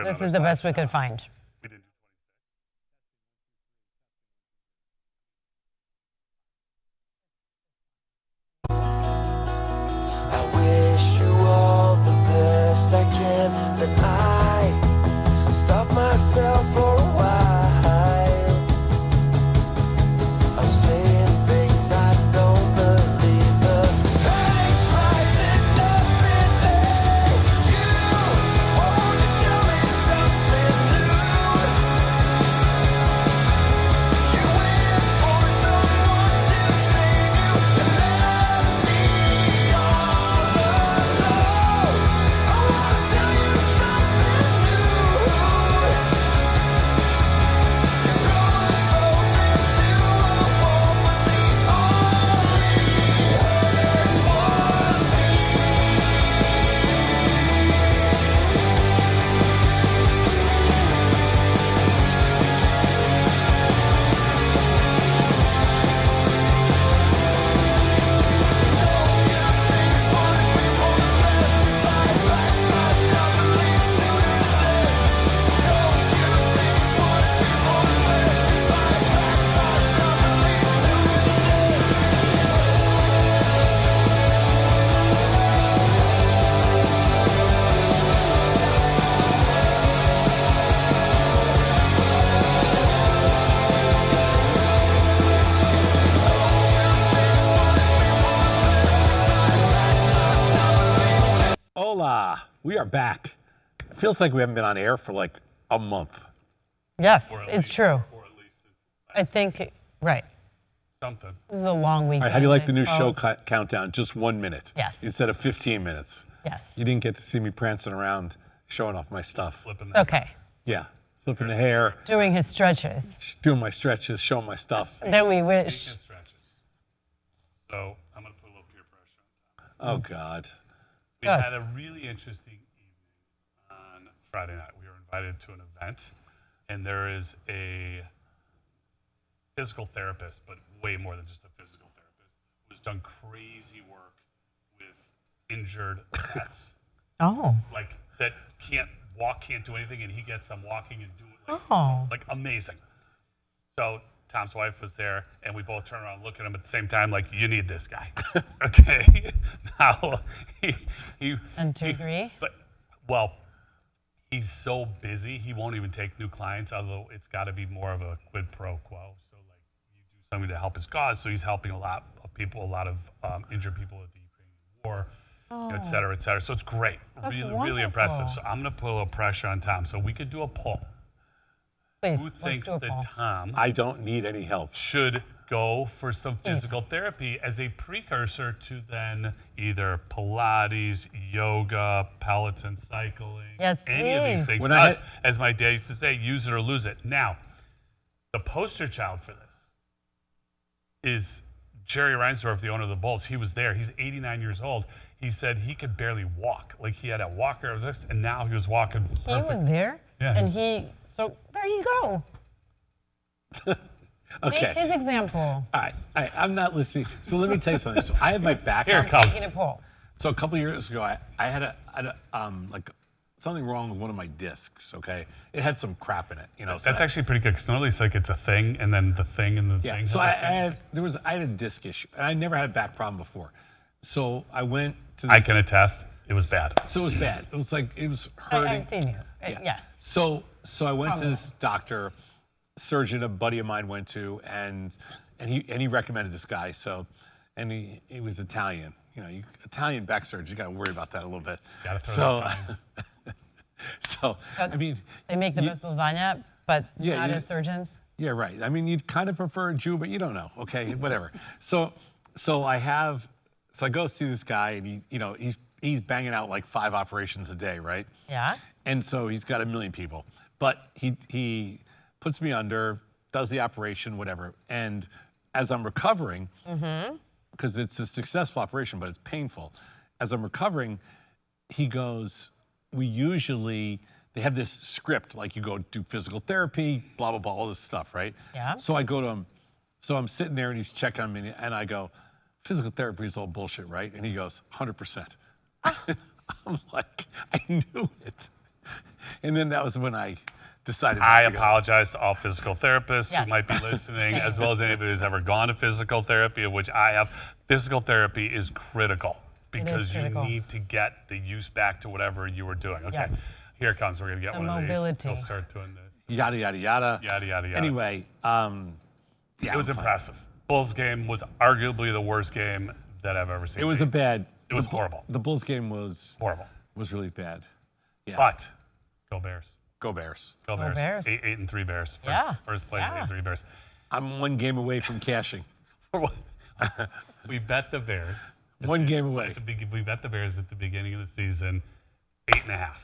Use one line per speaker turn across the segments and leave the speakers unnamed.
This is the best we could find.
We didn't do 26.
I wish you all the best I can. That I stop myself for a while. I'm saying things I don't believe. The panic's rising up in me. You want to tell me something new. You wait for someone to save you and let me all alone. I want to tell you something new. You throw us both into a war when the only hurt was
Hola, we are back. It feels like we haven't been on air for like a month.
Yes,
Or at
it's
least-
true.
Or at least it's
I think, right.
something.
This is a long weekend.
All right, how do you like
I
the new show
suppose.
countdown? Just 1 minute.
Yes.
Instead of 15 minutes.
Yes.
You didn't get to see me prancing around, showing off my stuff.
Flipping that.
Okay.
Yeah, flipping the hair,
Doing his stretches.
doing my stretches, showing my stuff.
Then we
Speaking
wish.
of stretches. So I'm going to put a little peer pressure on.
Oh God.
We
Good.
had a really interesting evening on Friday night. We were invited to an event, and there is a physical therapist, but way more than just a physical therapist, who's done crazy work with injured pets,
Oh.
like that can't walk, can't do anything, and he gets them walking and do it
Oh.
like amazing. So Tom's wife was there, and we both turned around and looked at him at the same time, like, you need this guy. Okay. Now, he
And to agree?
but, well, he's so busy, he won't even take new clients, although it's got to be more of a quid pro quo. So, like, you do something to help his cause. So he's helping a lot of people, a lot of injured people at the Ukrainian war, et cetera, et cetera. So it's great.
That's
really, really
wonderful.
impressive. So I'm going to put a little pressure on Tom. So we could do a poll.
Please,
Who
let's
thinks
do a
that
poll.
Tom
I don't need any help.
should go for some physical therapy as a precursor to then either Pilates, yoga, Peloton cycling,
Yes,
any of these
please.
things.
When I
Us,
had-
as my dad used to say, use it or lose it. Now, the poster child for this is Jerry Reinsdorf, the owner of the Bulls. He was there. He's 89 years old. He said he could barely walk. Like he had a walker, and now he was walking
He
perfect.
was there.
Yeah,
And
he's-
so there you go.
Okay.
Take his example.
All right, I'm not listening. So let me tell you something. So I had my back.
Here it comes.
Taking a poll.
So a couple years ago, I had like something wrong with one of my discs. Okay, it had some crap in it. You know. So
That's actually pretty good because normally it's like it's a thing and then the thing and the
yeah.
thing.
So
has
I
a thing.
had a disc issue, and I never had a back problem before. So I went to.
I
This,
can attest. It was bad.
So it was bad. It was like it was hurting.
I've seen you.
Yeah.
Yes.
So I went to
Probably.
this doctor, surgeon a buddy of mine went to, and he recommended this guy. So, and he was Italian. You know, Italian back surgeons, you got to worry about that a little bit.
Gotta throw
So,
that
so I mean,
They make the
you-
best lasagna, but
Yeah,
not
yeah.
as surgeons.
yeah, right. I mean, you'd kind of prefer a Jew, but you don't know. Okay, whatever. So I go see this guy, and he's banging out like 5 operations a day, right?
Yeah.
And so he's got 1 million people. But he puts me under, does the operation, whatever. And as I'm recovering, because it's a successful operation, but it's painful. As I'm recovering, he goes, they have this script, like you go do physical therapy, blah, blah, blah, all this stuff, right?
Yeah.
So I go to him, so I'm sitting there and he's checking on me and I go, physical therapy is all bullshit, right? And he goes, 100%. I'm like, I knew it. And then that was when I decided not
I
to go.
apologize to all physical therapists
Yes.
who might be listening, as well as anybody who's ever gone to physical therapy, of which I have. Physical therapy is critical because
critical.
you need to get the use back to whatever you were doing. Okay,
Yes.
here it comes. We're going to get
The
one of these.
mobility.
We'll start doing this.
Yada, yada, yada.
Yada, yada, yada.
Anyway, yeah,
It was
I'm fine.
impressive. Bulls game was arguably the worst game that I've ever seen.
It was a bad.
It was
the Bull-
horrible.
The Bulls game was
Horrible.
really bad. Yeah.
But go Bears.
Go Bears.
Go
Go
Bears.
Bears.
8-3 Bears.
Yeah.
First place,
Yeah.
8-3 Bears.
I'm one game away from cashing.
We bet the Bears.
One game away.
We bet the Bears at the beginning of the season, 8.5.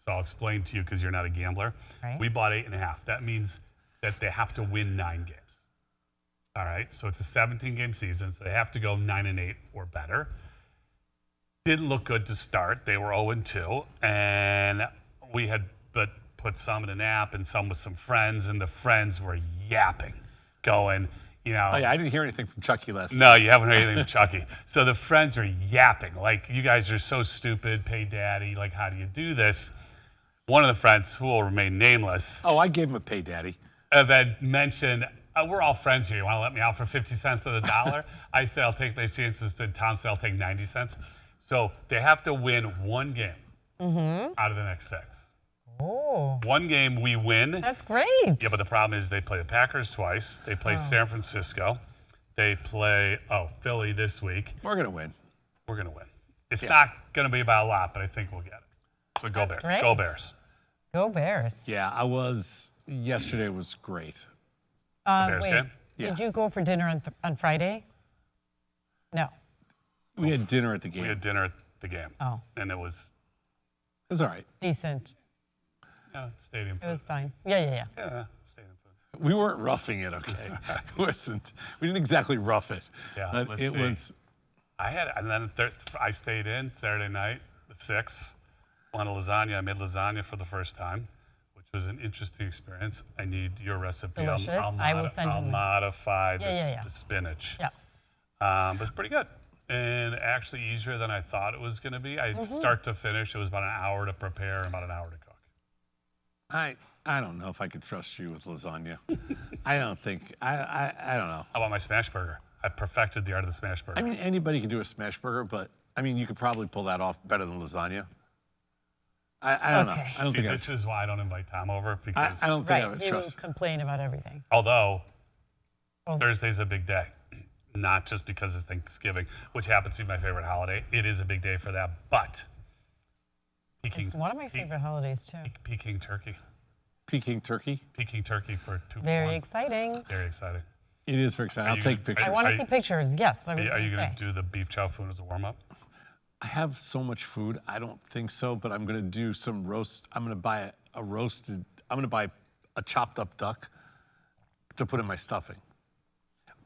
So I'll explain to you because you're not a gambler.
Right.
We bought 8.5. That means that they have to win 9 games. All right. So it's a 17-game season, so they have to go 9-8 or better. Didn't look good to start. They were 0-2, and we had put some in an app and some with some friends, and the friends were yapping, going, you know.
Oh, yeah, I didn't hear anything from Chucky last night.
No, you haven't heard anything from Chucky. So the friends are yapping, like, you guys are so stupid, pay daddy, like, how do you do this? One of the friends, who will remain nameless,
Oh, I gave him a pay daddy.
then mentioned, we're all friends here. You want to let me out for 50 cents on the dollar? I said, I'll take my chances. And Tom said, I'll take 90 cents. So they have to win one game out of the next 6.
Oh,
One game we win.
that's great.
Yeah, but the problem is they play the Packers twice. They play San Francisco. They play, Philly this week.
We're going to win.
We're going to win. It's
Yeah.
not going to be about a lot, but I think we'll get it. So go
That's
Bears.
great.
Go Bears.
Go Bears.
Yeah, yesterday was great.
Bears
Wait,
game?
Yeah.
did you go for dinner on Friday? No.
We had dinner at the game.
We had dinner at the game.
Oh,
And it was
It was all right.
decent.
stadium
It was
food.
fine. Yeah.
Yeah, stadium food.
We weren't roughing it, okay? It wasn't. We didn't exactly rough it.
Yeah,
But
let's
it
see.
was.
And then I stayed in Saturday night, the 6th, wanted lasagna. I made lasagna for the first time, which was an interesting experience. I need your recipe.
Delicious. I will send you
I'll
one.
modify
Yeah.
the spinach.
Yeah.
But it's pretty good. And actually easier than I thought it was going to be. Start to finish, it was about an hour to prepare and about an hour to cook.
I don't know if I could trust you with lasagna. I don't think. I don't know.
How about my smash burger? I perfected the art of the smash burger.
I mean, anybody can do a smash burger, but I mean, you could probably pull that off better than lasagna. I don't know.
Okay.
I don't
See,
think
this is why I don't invite Tom over, because
I don't think I
Right.
would
You
trust.
complain about everything.
although
Well-
Thursday's a big day, not just because it's Thanksgiving, which happens to be my favorite holiday. It is a big day for that, but
It's one of my favorite holidays too.
Peking turkey.
Peking turkey.
Peking turkey for 2 for
Very
1.
exciting.
Very exciting.
It is very exciting.
Are
I'll
you
take
gonna-
pictures.
I want
Are
to
you-
see pictures. Yes, I was
Are
going
you
to
going
say.
to do the beef chow food as a warm up?
I have so much food. I don't think so, but I'm going to do some roast. I'm going to buy a roasted. I'm going to buy a chopped up duck to put in my stuffing.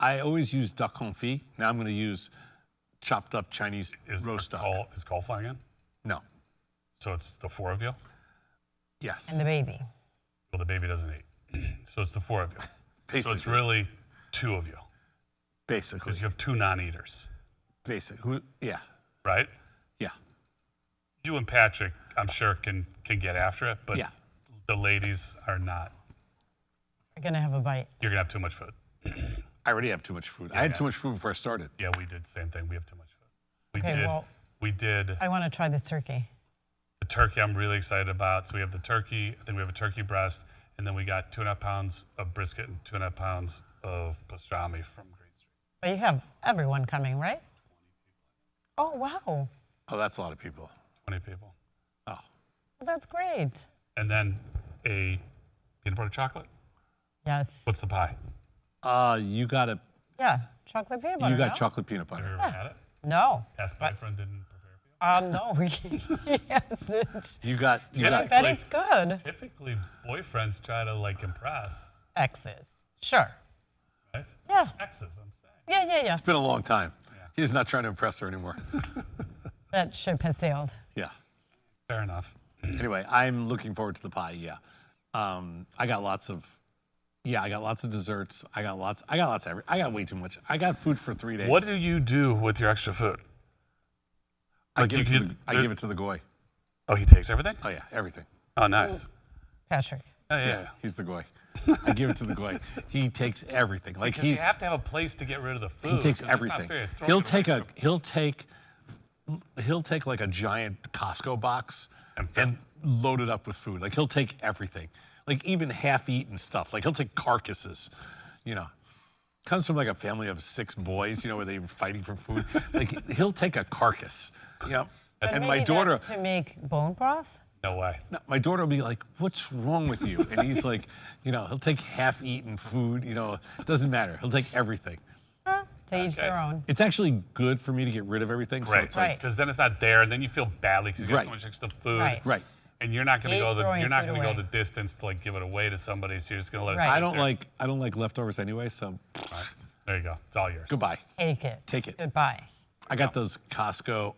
I always use duck confit. Now I'm going to use chopped up Chinese roast duck.
Is Cole flying in?
No.
So it's the 4 of you?
Yes.
And the baby.
Well, the baby doesn't eat. So it's the 4 of you. So
Basically.
it's really 2 of you,
Basically.
because you have 2 non-eaters,
Yeah.
right?
Yeah.
You and Patrick, I'm sure, can get after it, but
Yeah.
the ladies are not.
We're going to have a bite.
You're going to have too much food.
I already have too much food. I had
yeah.
too much food before I started.
Yeah, we did the same thing. We have too much food.
Okay, well-
We did
I want to try this turkey.
the turkey I'm really excited about. So we have the turkey. I think we have a turkey breast. And then we got 2.5 pounds of brisket and 2.5 pounds of pastrami from Green Street.
But you have everyone coming, right? Oh, wow.
Oh, that's a lot of people.
20 people.
Oh.
Well, that's great.
And then a peanut butter chocolate.
Yes.
What's the pie?
You got a.
Yeah, chocolate peanut butter.
You got
no?
chocolate peanut
Have you
butter.
ever had it?
No.
Past boyfriend didn't prepare for you?
No, he hasn't.
You got.
And I bet it's good.
Typically, boyfriends try to impress,
Exes. Sure.
right?
Yeah.
Exes, I'm saying.
Yeah.
It's been a long time. He's not trying to impress her anymore.
That ship has sailed.
Yeah.
Fair enough.
Anyway, I'm looking forward to the pie. Yeah. I got lots of desserts. I got way too much. I got food for 3 days.
What do you do with your extra food?
I
Like
give
you
it
could-
I give it to the goy.
Oh, he takes everything?
Oh yeah, everything.
Oh, nice.
Patrick.
Oh, yeah.
He's the goy. I give it to the goy. He takes everything. Like
Because you have to have a place to get rid of the food.
he takes
'cause it's not
everything.
fair. Throw
He'll
it
take
away.
he'll take like a giant Costco box
And
and load it up with food. Like he'll take everything. Like even half-eaten stuff. Like he'll take carcasses, you know. Comes from like a family of 6 boys, you know, where they were fighting for food. Like he'll take a carcass, you know.
But
And
maybe
my daughter,
that's to make bone broth?
No way.
no, my daughter will be like, "What's wrong with you?" And he's like, you know, he'll take half-eaten food, you know, it doesn't matter. He'll take everything.
To each their own.
It's actually good for me to get rid of everything. So
Right.
it's like,
Right.
Because then it's not there, and then you feel badly because you got
Right.
so much extra food.
Right.
right.
And you're not going to
Hate
go
throwing
you're not
food
going to go
away.
the distance to like give it away to somebody. So you're just going to let it.
Right.
sit
I don't like leftovers anyway, so
Right. There you go. It's all yours.
goodbye.
Take it.
Take it.
Goodbye.
I got those Costco,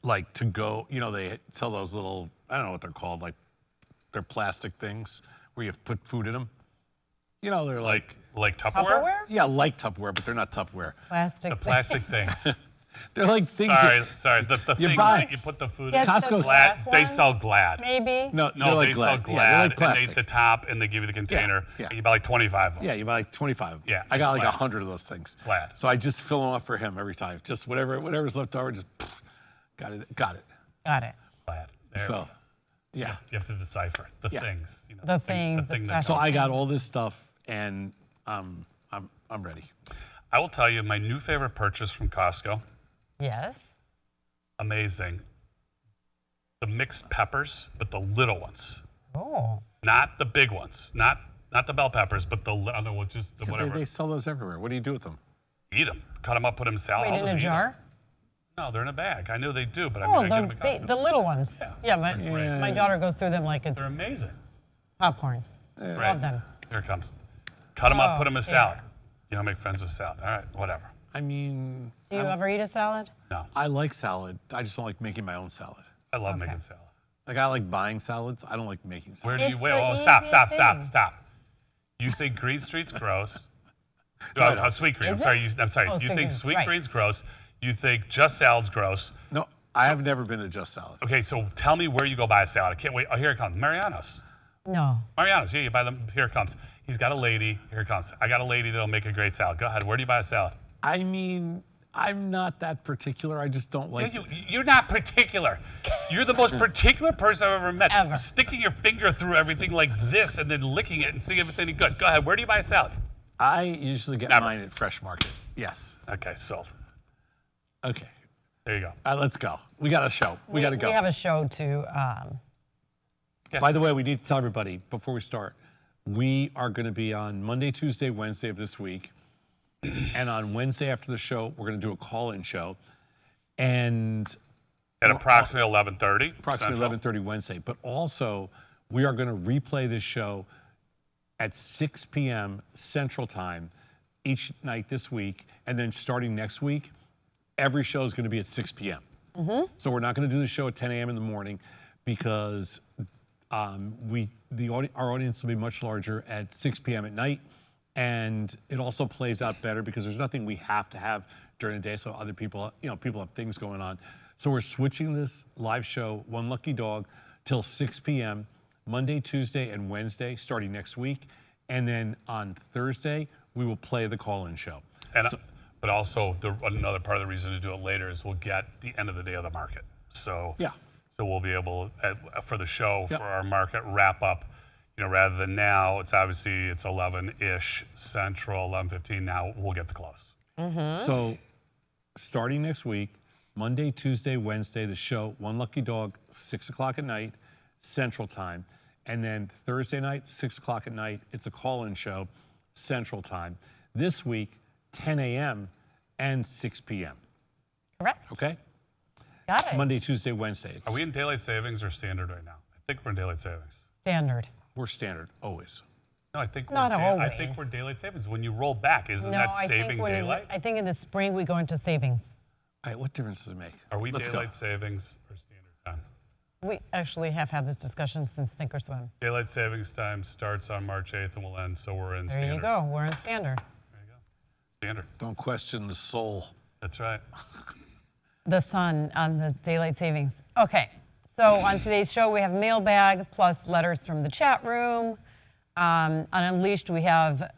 like to go. You know, they sell those little. I don't know what they're called. Like, they're plastic things where you put food in them. You know, they're like
Like Tupperware?
Tupperware?
yeah, like Tupperware, but they're not Tupperware.
Plastic.
The plastic things.
They're like things.
sorry. The
You
thing
buy-
that you put the food
Get
in.
the
Costco's-
Glad.
glass
They
ones?
sell Glad.
Maybe.
No,
No,
they're like
they
Glad.
sell
Yeah,
Glad.
they're like
and they
plastic.
the top, and they give you the container.
yeah.
And you buy like 25 of them.
Yeah, you buy like 25.
Yeah,
I got like
Glad.
100 of those things.
Glad.
So I just fill them up for him every time. Just whatever's left over, just got it.
Got it.
Glad. There.
So, yeah.
You have to decipher the
Yeah.
things. You know,
The things,
thing
the
that
So
goes-
I got all this stuff, and I'm ready.
I will tell you my new favorite purchase from Costco.
Yes.
Amazing. The mixed peppers, but the little ones,
Oh.
not the big ones, not the bell peppers, but the I don't know what just the
Yeah,
whatever.
they sell those everywhere. What do you do with them?
Eat them, cut them up, put them in salad.
Wait,
I'll
in a
just eat 'em.
jar?
No, they're in a bag. I know they do, but I
Oh,
mean, I get them at Costco.
the little ones.
Yeah.
My daughter goes through them like it's
They're amazing.
popcorn.
Right.
Love them.
Here it comes. Cut them up,
Oh,
put them in
yeah.
salad. You don't make friends with salad. All right, whatever.
I mean,
Do you ever eat a salad?
No,
I like salad. I just don't like making my own salad.
I love
Okay.
making salad.
Like I like buying salads. I don't like making
Where
salads.
do you
It's
wait?
the
Oh, stop!
easiest thing.
You think green street's gross?
I don't.
Sweet green.
Is
I'm sorry.
it?
I'm sorry.
Oh,
You
sweet
think
green,
sweet
right.
green's gross? You think just salad's gross?
No, I have never been to Just Salad.
Okay, so tell me where you go buy a salad. I can't wait. Oh, here it comes. Mariano's.
No.
Mariano's. Yeah, you buy them. Here it comes. He's got a lady. Here it comes. I got a lady that'll make a great salad. Go ahead. Where do you buy a salad?
I mean, I'm not that particular. I just don't like.
You're not particular. You're the most particular person I've ever met.
Ever.
Sticking your finger through everything like this and then licking it and seeing if it's any good. Go ahead. Where do you buy a salad?
I usually get
Never.
mine at Fresh Market. Yes.
Okay, sold.
Okay.
There you go.
Let's go. We got a show. We got to go.
We have a show to.
By the way, we need to tell everybody before we start, we are going to be on Monday, Tuesday, Wednesday of this week. And on Wednesday after the show, we're going to do a call-in show. And
At approximately 11:30.
approximately
Central.
11:30 Wednesday. But also, we are going to replay this show at 6 p.m. Central Time each night this week. And then starting next week, every show is going to be at 6 p.m. So we're not going to do the show at 10 a.m. in the morning because our audience will be much larger at 6 p.m. at night. And it also plays out better because there's nothing we have to have during the day. So other people, people have things going on. So we're switching this live show, One Lucky Dog, till 6 p.m. Monday, Tuesday, and Wednesday, starting next week. And then on Thursday, we will play the call-in show.
And, but also, another part of the reason to do it later is we'll get the end of the day of the market. So
Yeah.
So we'll be able, for the show,
Yep.
for our market wrap up, rather than now, it's 11-ish Central, 11:15. Now we'll get the close.
So starting next week, Monday, Tuesday, Wednesday, the show, One Lucky Dog, 6 o'clock at night, Central Time. And then Thursday night, 6 o'clock at night, it's a call-in show, Central Time. This week, 10 a.m. and 6 p.m.
correct.
Okay?
Got it.
Monday, Tuesday, Wednesday.
Are we in daylight savings or standard right now? I think we're in daylight savings.
Standard.
We're standard, always.
No, I think
Not
I think
always.
we're daylight savings. When you roll back, isn't
No,
that
I think
saving
when
daylight?
I think in the spring we go into savings.
All right, what difference does it make?
Are we
Let's go.
daylight savings or standard time?
We actually have had this discussion since Thinkorswim.
Daylight savings time starts on March 8th and will end, so we're in
There
standard.
you go. We're in standard.
There you go. Standard.
Don't question the soul.
That's right.
The sun on the daylight savings. Okay, So on today's show, we have Mailbag plus letters from the chat room. On Unleashed, we have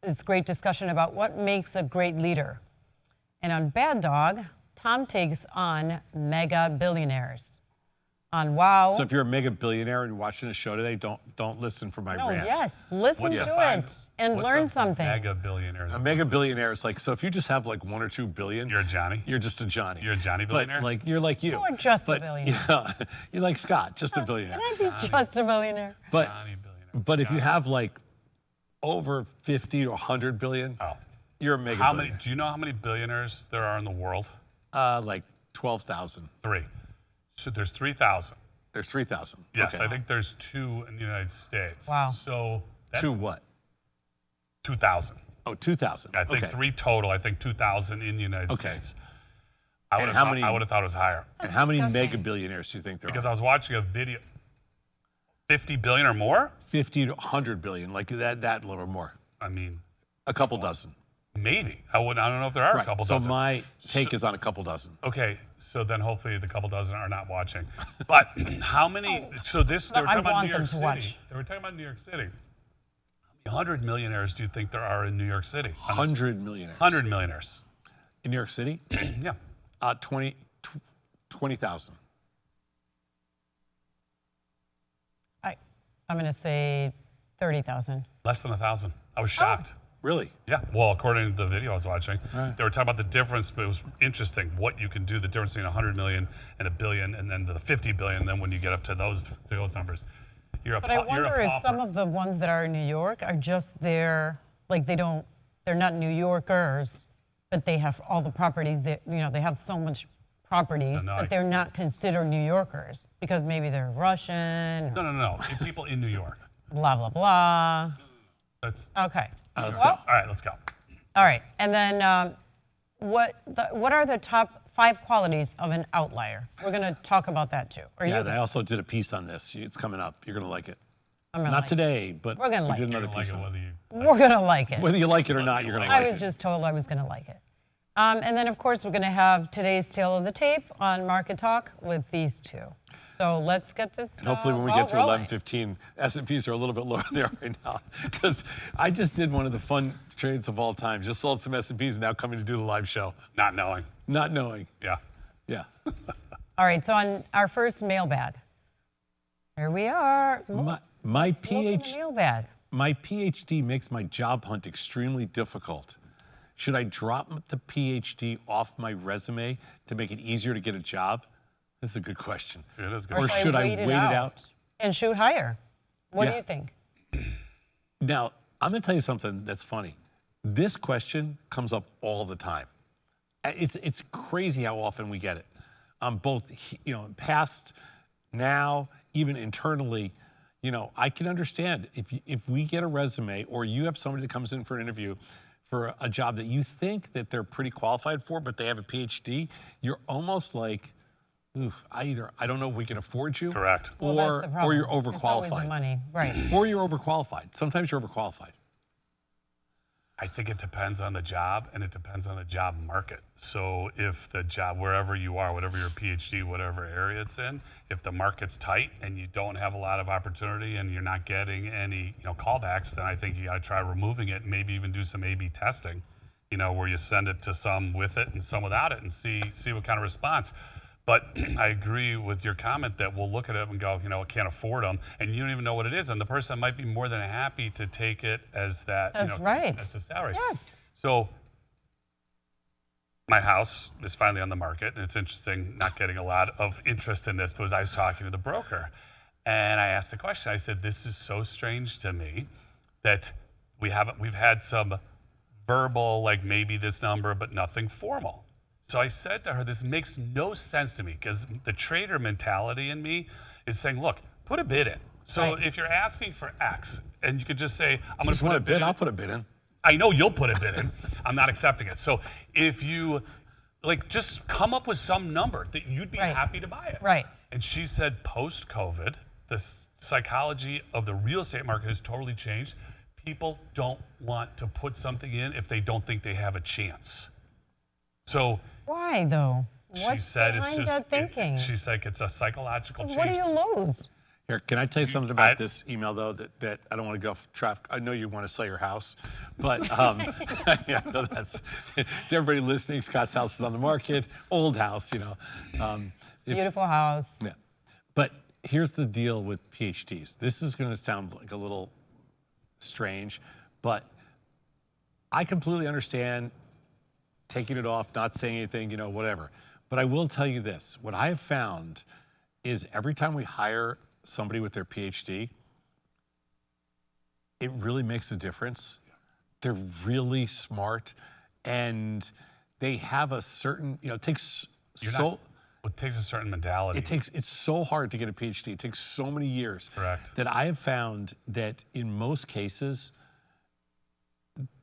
this great discussion about what makes a great leader. And on Bad Dog, Tom takes on mega billionaires. On Wow.
So if you're a mega billionaire and you're watching the show today, don't listen for my rant.
Yes, listen
What's
to
a-
it and
what's
learn
a
something.
Mega billionaires.
A mega billionaire is like, so if you just have like 1 or 2 billion,
You're a Johnny.
you're just a Johnny.
You're a Johnny
But
billionaire?
like you're like you.
You're just a
But,
billionaire.
Yeah, you're like Scott, just a billionaire.
Can I be just a billionaire?
But
Johnny billionaire.
but if you have like over 50 to 100 billion,
Oh.
you're a mega
How
billionaire.
many? Do you know how many billionaires there are in the world?
Like 12,000.
3. So there's 3,000.
There's 3,000.
Yes,
Okay.
I think there's 2 in the United States.
Wow.
So that's
2 what?
2,000.
Oh, 2,000.
I think
okay.
3 total. I think 2,000 in the United
Okay.
States. I
And
would
how
have
many-
thought it was higher
And how many
disgusting.
mega billionaires do you think there
because
are?
I was watching a video. 50 billion or more?
50 to 100 billion, like that little more.
I mean,
A couple dozen.
maybe. I don't know if there are a
Right.
couple
So
dozen.
my take is on a couple dozen.
Okay, so then hopefully the couple dozen are not watching. But how many? So this they were
I
talking about
want
New
them
York
to
City.
watch.
They were talking about New York City. How many 100 millionaires do you think there are in New York City?
100 millionaires.
100 millionaires.
In New York City?
Yeah.
20,000.
I'm going to say 30,000.
Less than 1,000. I was shocked.
Really?
Yeah. Well, according to the video I was watching,
Right.
they were talking about the difference, but it was interesting what you can do, the difference between 100 million and a billion, and then the 50 billion. Then when you get up to those numbers, you're a
But I
you're a
wonder if some
pauper.
of the ones that are in New York are just there, like they're not New Yorkers, but they have all the properties that, they have so much properties,
No,
but they're not considered New Yorkers because maybe they're Russian,
No. It's people in New York.
blah, blah, blah.
That's
Okay.
Let's
Well,
all right. Let's go.
all right. And then what are the top 5 qualities of an outlier? We're going to talk about that too. Or
Yeah,
you
they also did a piece on this. It's coming up. You're going to like it.
I'm gonna
Not
like
today, but
We're gonna
we
like
did
it.
another
Like
piece
it,
on it.
whether you
We're going to like it.
Whether you like it or not, you're going to like
I
it.
was just told I was going to like it. And then, of course, we're going to have today's tale of the tape on Market Talk with these two. So let's get this.
And hopefully when we
ball
get to
rolling.
11:15, S&Ps are a little bit lower than they are right now. Because I just did one of the fun trades of all time. Just sold some S&Ps and now coming to do the live show.
not knowing.
Not knowing.
Yeah.
Yeah.
All right. So on our first mailbag, here we are.
My
Look in the mailbag.
My PhD makes my job hunt extremely difficult. Should I drop the PhD off my resume to make it easier to get a job? This is a good question.
See, it is good.
Or should I wait it out?
And shoot higher? What do
Yeah.
you think?
Now, I'm going to tell you something that's funny. This question comes up all the time. It's crazy how often we get it. Both, past, now, even internally. I can understand if we get a resume or you have somebody that comes in for an interview for a job that you think that they're pretty qualified for, but they have a PhD, you're almost like, oof, I don't know if we can afford you.
Correct.
Well, that's the
Or
problem.
you're
It's always the
overqualified.
money, right?
Or you're overqualified. Sometimes you're overqualified.
I think it depends on the job and it depends on the job market. So if the job, wherever you are, whatever your PhD, whatever area it's in, if the market's tight and you don't have a lot of opportunity and you're not getting any, callbacks, then I think you got to try removing it and maybe even do some A/B testing, where you send it to some with it and some without it and see what kind of response. But I agree with your comment that we'll look at it and go, I can't afford them, and you don't even know what it is, and the person might be more than happy to take it as that.
That's right.
As a salary.
Yes.
So my house is finally on the market, and it's interesting not getting a lot of interest in this because I was talking to the broker, and I asked the question. I said, "This is so strange to me that we've had some verbal, like maybe this number, but nothing formal." So I said to her, this makes no sense to me because the trader mentality in me is saying, look, put a bid in. So
Right.
if you're asking for X and you could just say, I'm going
Just
to put
want
a
a
bid
bid?
in.
I'll put a bid in.
I know you'll put a bid in. I'm not accepting it. So if you just come up with some number that you'd be
Right.
happy to buy it.
Right.
And she said post-COVID, the psychology of the real estate market has totally changed. People don't want to put something in if they don't think they have a chance. So
Why though?
She
What's
said
behind
it's just.
that thinking?
She's like, it's a psychological change.
What do you lose?
Here, can I tell you something about this email though? That I don't want to go off traffic. I know you want to sell your house, but yeah, no, that's to everybody listening. Scott's house is on the market, old house, you know.
Beautiful house.
Yeah, but here's the deal with PhDs. This is going to sound like a little strange, but I completely understand taking it off, not saying anything, you know, whatever. But I will tell you this: what I have found is every time we hire somebody with their PhD, it really makes a difference. They're really smart, and they have a certain, you know, it takes
It takes a certain mentality.
it's so hard to get a PhD. It takes so many years.
Correct.
That I have found that in most cases,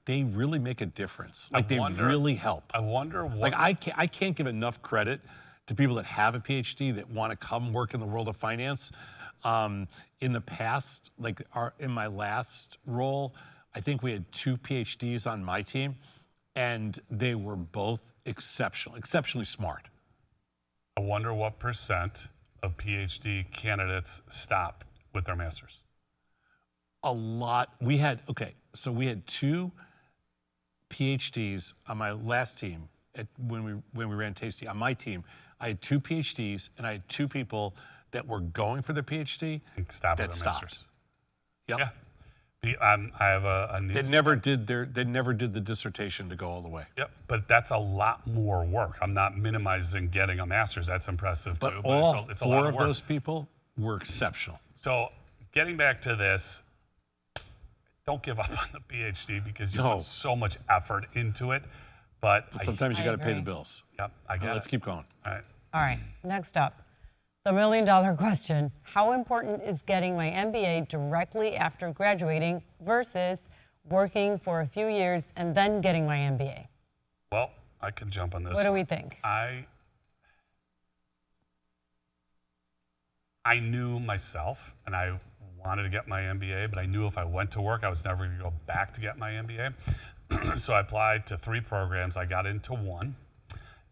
they really make a difference. Like they really help.
I wonder what.
Like I can't give enough credit to people that have a PhD that want to come work in the world of finance. In the past, like in my last role, I think we had 2 PhDs on my team, and they were both exceptionally smart.
I wonder what % of PhD candidates stop with their masters.
A lot. We had 2 PhDs on my last team when we ran Tasty. On my team, I had 2 PhDs and I had 2 people that were going for their PhD
Stop
that
with their
stopped.
masters.
Yep.
Yeah. I have a niece.
They never did the dissertation to go all the way.
Yep, but that's a lot more work. I'm not minimizing getting a master's. That's impressive
But
too.
all
it's a lot
4
of
of
work.
those people were exceptional.
So, getting back to this, don't give up on the PhD because you
No.
put so much effort into it. But
Sometimes you
I
got to pay the
agree.
bills.
yep, I
Now,
get
let's
it.
keep going.
All right.
All right, next up, the $1 million question. How important is getting my MBA directly after graduating versus working for a few years and then getting my MBA?
Well, I can jump on this.
What do
one.
we think?
I knew myself, and I wanted to get my MBA, but I knew if I went to work, I was never going to go back to get my MBA. So I applied to 3 programs. I got into 1,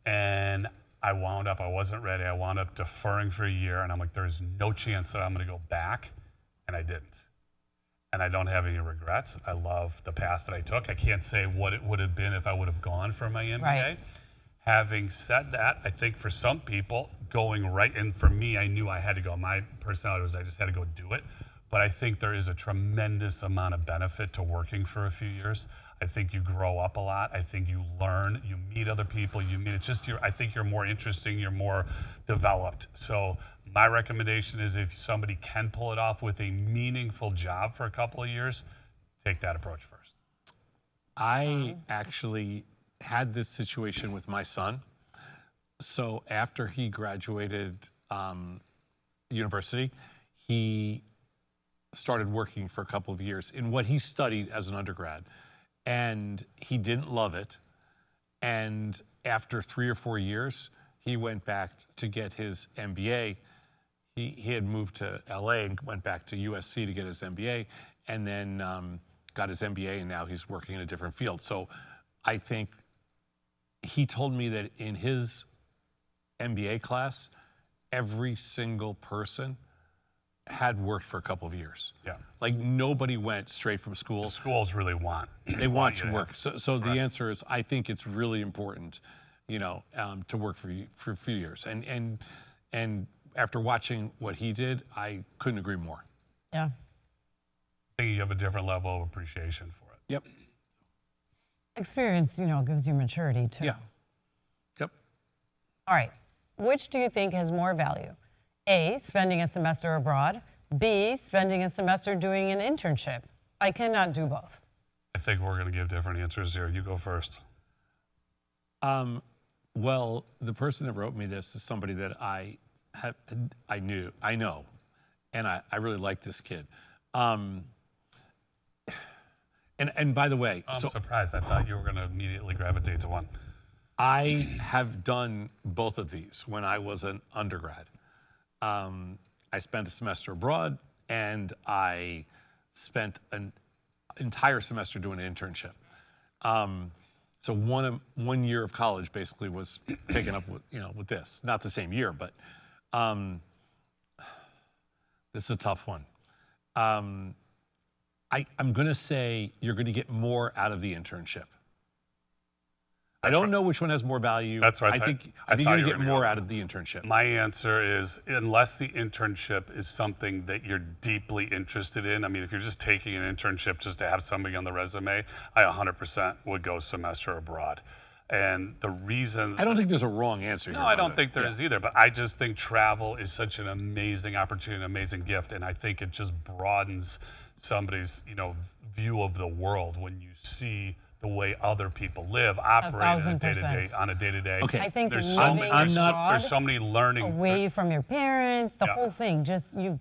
and I wasn't ready. I wound up deferring for a year, and I'm like, there's no chance that I'm going to go back, and I didn't. And I don't have any regrets. I love the path that I took. I can't say what it would have been if I would have gone for my MBA.
Right.
Having said that, I think for some people, going right, and for me, I knew I had to go. My personality was I just had to go do it. But I think there is a tremendous amount of benefit to working for a few years. I think you grow up a lot. I think you learn, you meet other people, I think you're more interesting, you're more developed. So my recommendation is if somebody can pull it off with a meaningful job for a couple of years, take that approach first.
I actually had this situation with my son. So after he graduated university, he started working for a couple of years in what he studied as an undergrad. And he didn't love it. And after 3 or 4 years, he went back to get his MBA. He had moved to LA and went back to USC to get his MBA, and then got his MBA, and now he's working in a different field. So I think he told me that in his MBA class, every single person had worked for a couple of years.
Yeah.
Like nobody went straight from school.
Schools really want.
They want you to
to
work. So the answer is, I think it's really important, you know, to work for a few years. And after watching what he did, I couldn't agree more.
Yeah.
I think you have a different level of appreciation for it.
Yep.
Experience, gives you maturity too.
Yeah. Yep.
All right. Which do you think has more value? A, spending a semester abroad. B, spending a semester doing an internship. I cannot do both.
I think we're going to give different answers here. You go first.
Well, the person that wrote me this is somebody that I know, and I really like this kid. And by the way,
I'm surprised. I thought you were going to immediately gravitate to one.
I have done both of these when I was an undergrad. I spent a semester abroad, and I spent an entire semester doing an internship. So one year of college basically was taken up with, with this. Not the same year, but this is a tough one. I'm going to say you're going to get more out of the internship. I don't know which one has more value.
That's right.
I think you're going to get more out of the internship.
My answer is, unless the internship is something that you're deeply interested in. I mean, if you're just taking an internship just to have somebody on the resume, I 100% would go semester abroad. And the reason...
I don't think there's a wrong answer here.
No, I don't think there is either, but I just think travel is such an amazing opportunity, an amazing gift, and I think it just broadens somebody's, view of the world when you see the way other people live, operate on a day-to-day.
Okay.
I think
there's
living
there's so many learning
away from your parents, the whole thing,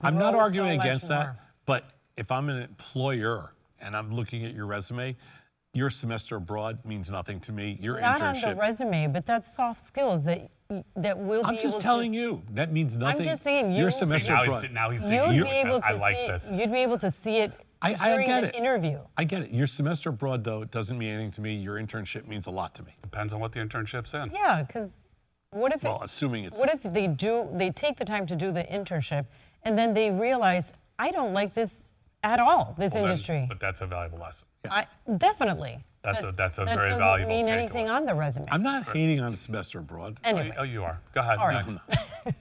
I'm not arguing
so
against
much
that,
more.
but if I'm an employer and I'm looking at your resume, your semester abroad means nothing to me. Your
Not
internship.
on the resume, but that's soft skills that will be able
I'm just telling you, that means nothing.
just saying,
your
you-
semester abroad.
Now he's
You'd
thinking,
be able to
I like
see.
this.
You'd be able to see it
I
during
get
the
it.
interview.
I get it. Your semester abroad, though, doesn't mean anything to me. Your internship means a lot to me.
Depends on what the internship's in.
Yeah, because what if
Well, assuming it's.
what if they take the time to do the internship and then they realize I don't like this at all, this
Well, then-
industry.
but that's a valuable lesson.
Definitely.
That's
But
that's a
that
very
doesn't
valuable
mean
takeaway.
anything on the resume.
I'm not hating on a semester abroad.
Anyway,
Oh, you are. Go ahead.
all right.
Next.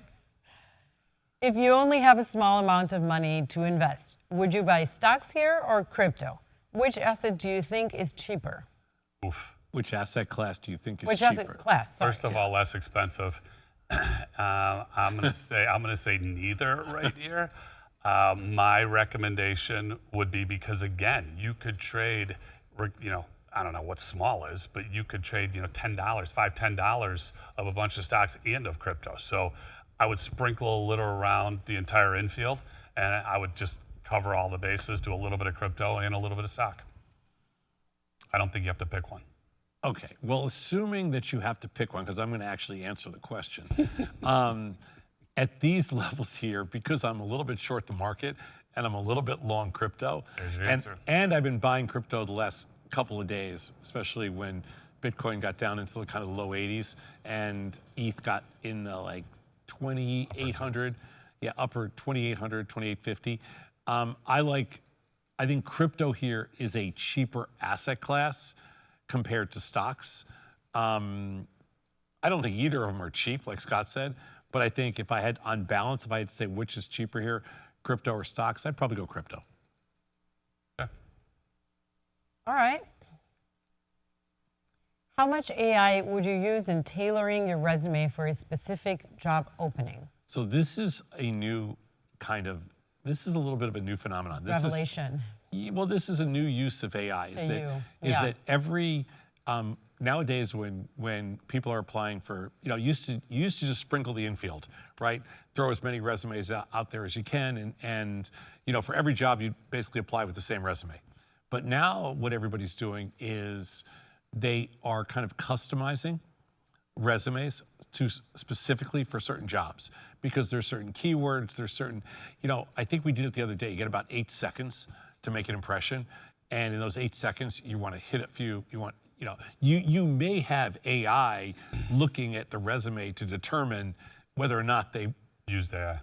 If you only have a small amount of money to invest, would you buy stocks here or crypto? Which asset do you think is cheaper?
Oof.
Which asset class do you think is
Which
cheaper?
asset class? Sorry.
First of all, less expensive. I'm gonna say neither right here. My recommendation would be, because again, you could trade, I don't know what small is, but you could trade, $10, $5, $10 of a bunch of stocks and of crypto. So I would sprinkle a little around the entire infield, and I would just cover all the bases, do a little bit of crypto and a little bit of stock. I don't think you have to pick one.
Okay. Well, assuming that you have to pick one, because I'm going to actually answer the question. At these levels here, because I'm a little bit short the market and I'm a little bit long crypto,
There's your answer.
and I've been buying crypto the last couple of days, especially when Bitcoin got down into the kind of low 80s and ETH got in the like 2,800, upper 2,800, 2,850. I think crypto here is a cheaper asset class compared to stocks. I don't think either of them are cheap, like Scott said, but I think if I had, on balance, if I had to say which is cheaper here, crypto or stocks, I'd probably go crypto.
Okay.
All right. How much AI would you use in tailoring your resume for a specific job opening?
So this is a new this is a little bit of a new phenomenon. This
Revelation.
This is a new use of AI. That every, nowadays when people are applying for, you used to just sprinkle the infield, right? Throw as many resumes out there as you can, and for every job you basically apply with the same resume. But now what everybody's doing is they are kind of customizing resumes to specifically for certain jobs, because there's certain keywords, there's certain, I think we did it the other day. You get about 8 seconds to make an impression, and in those 8 seconds, you want to hit a few. You may have AI looking at the resume to determine whether or not they
Used AI.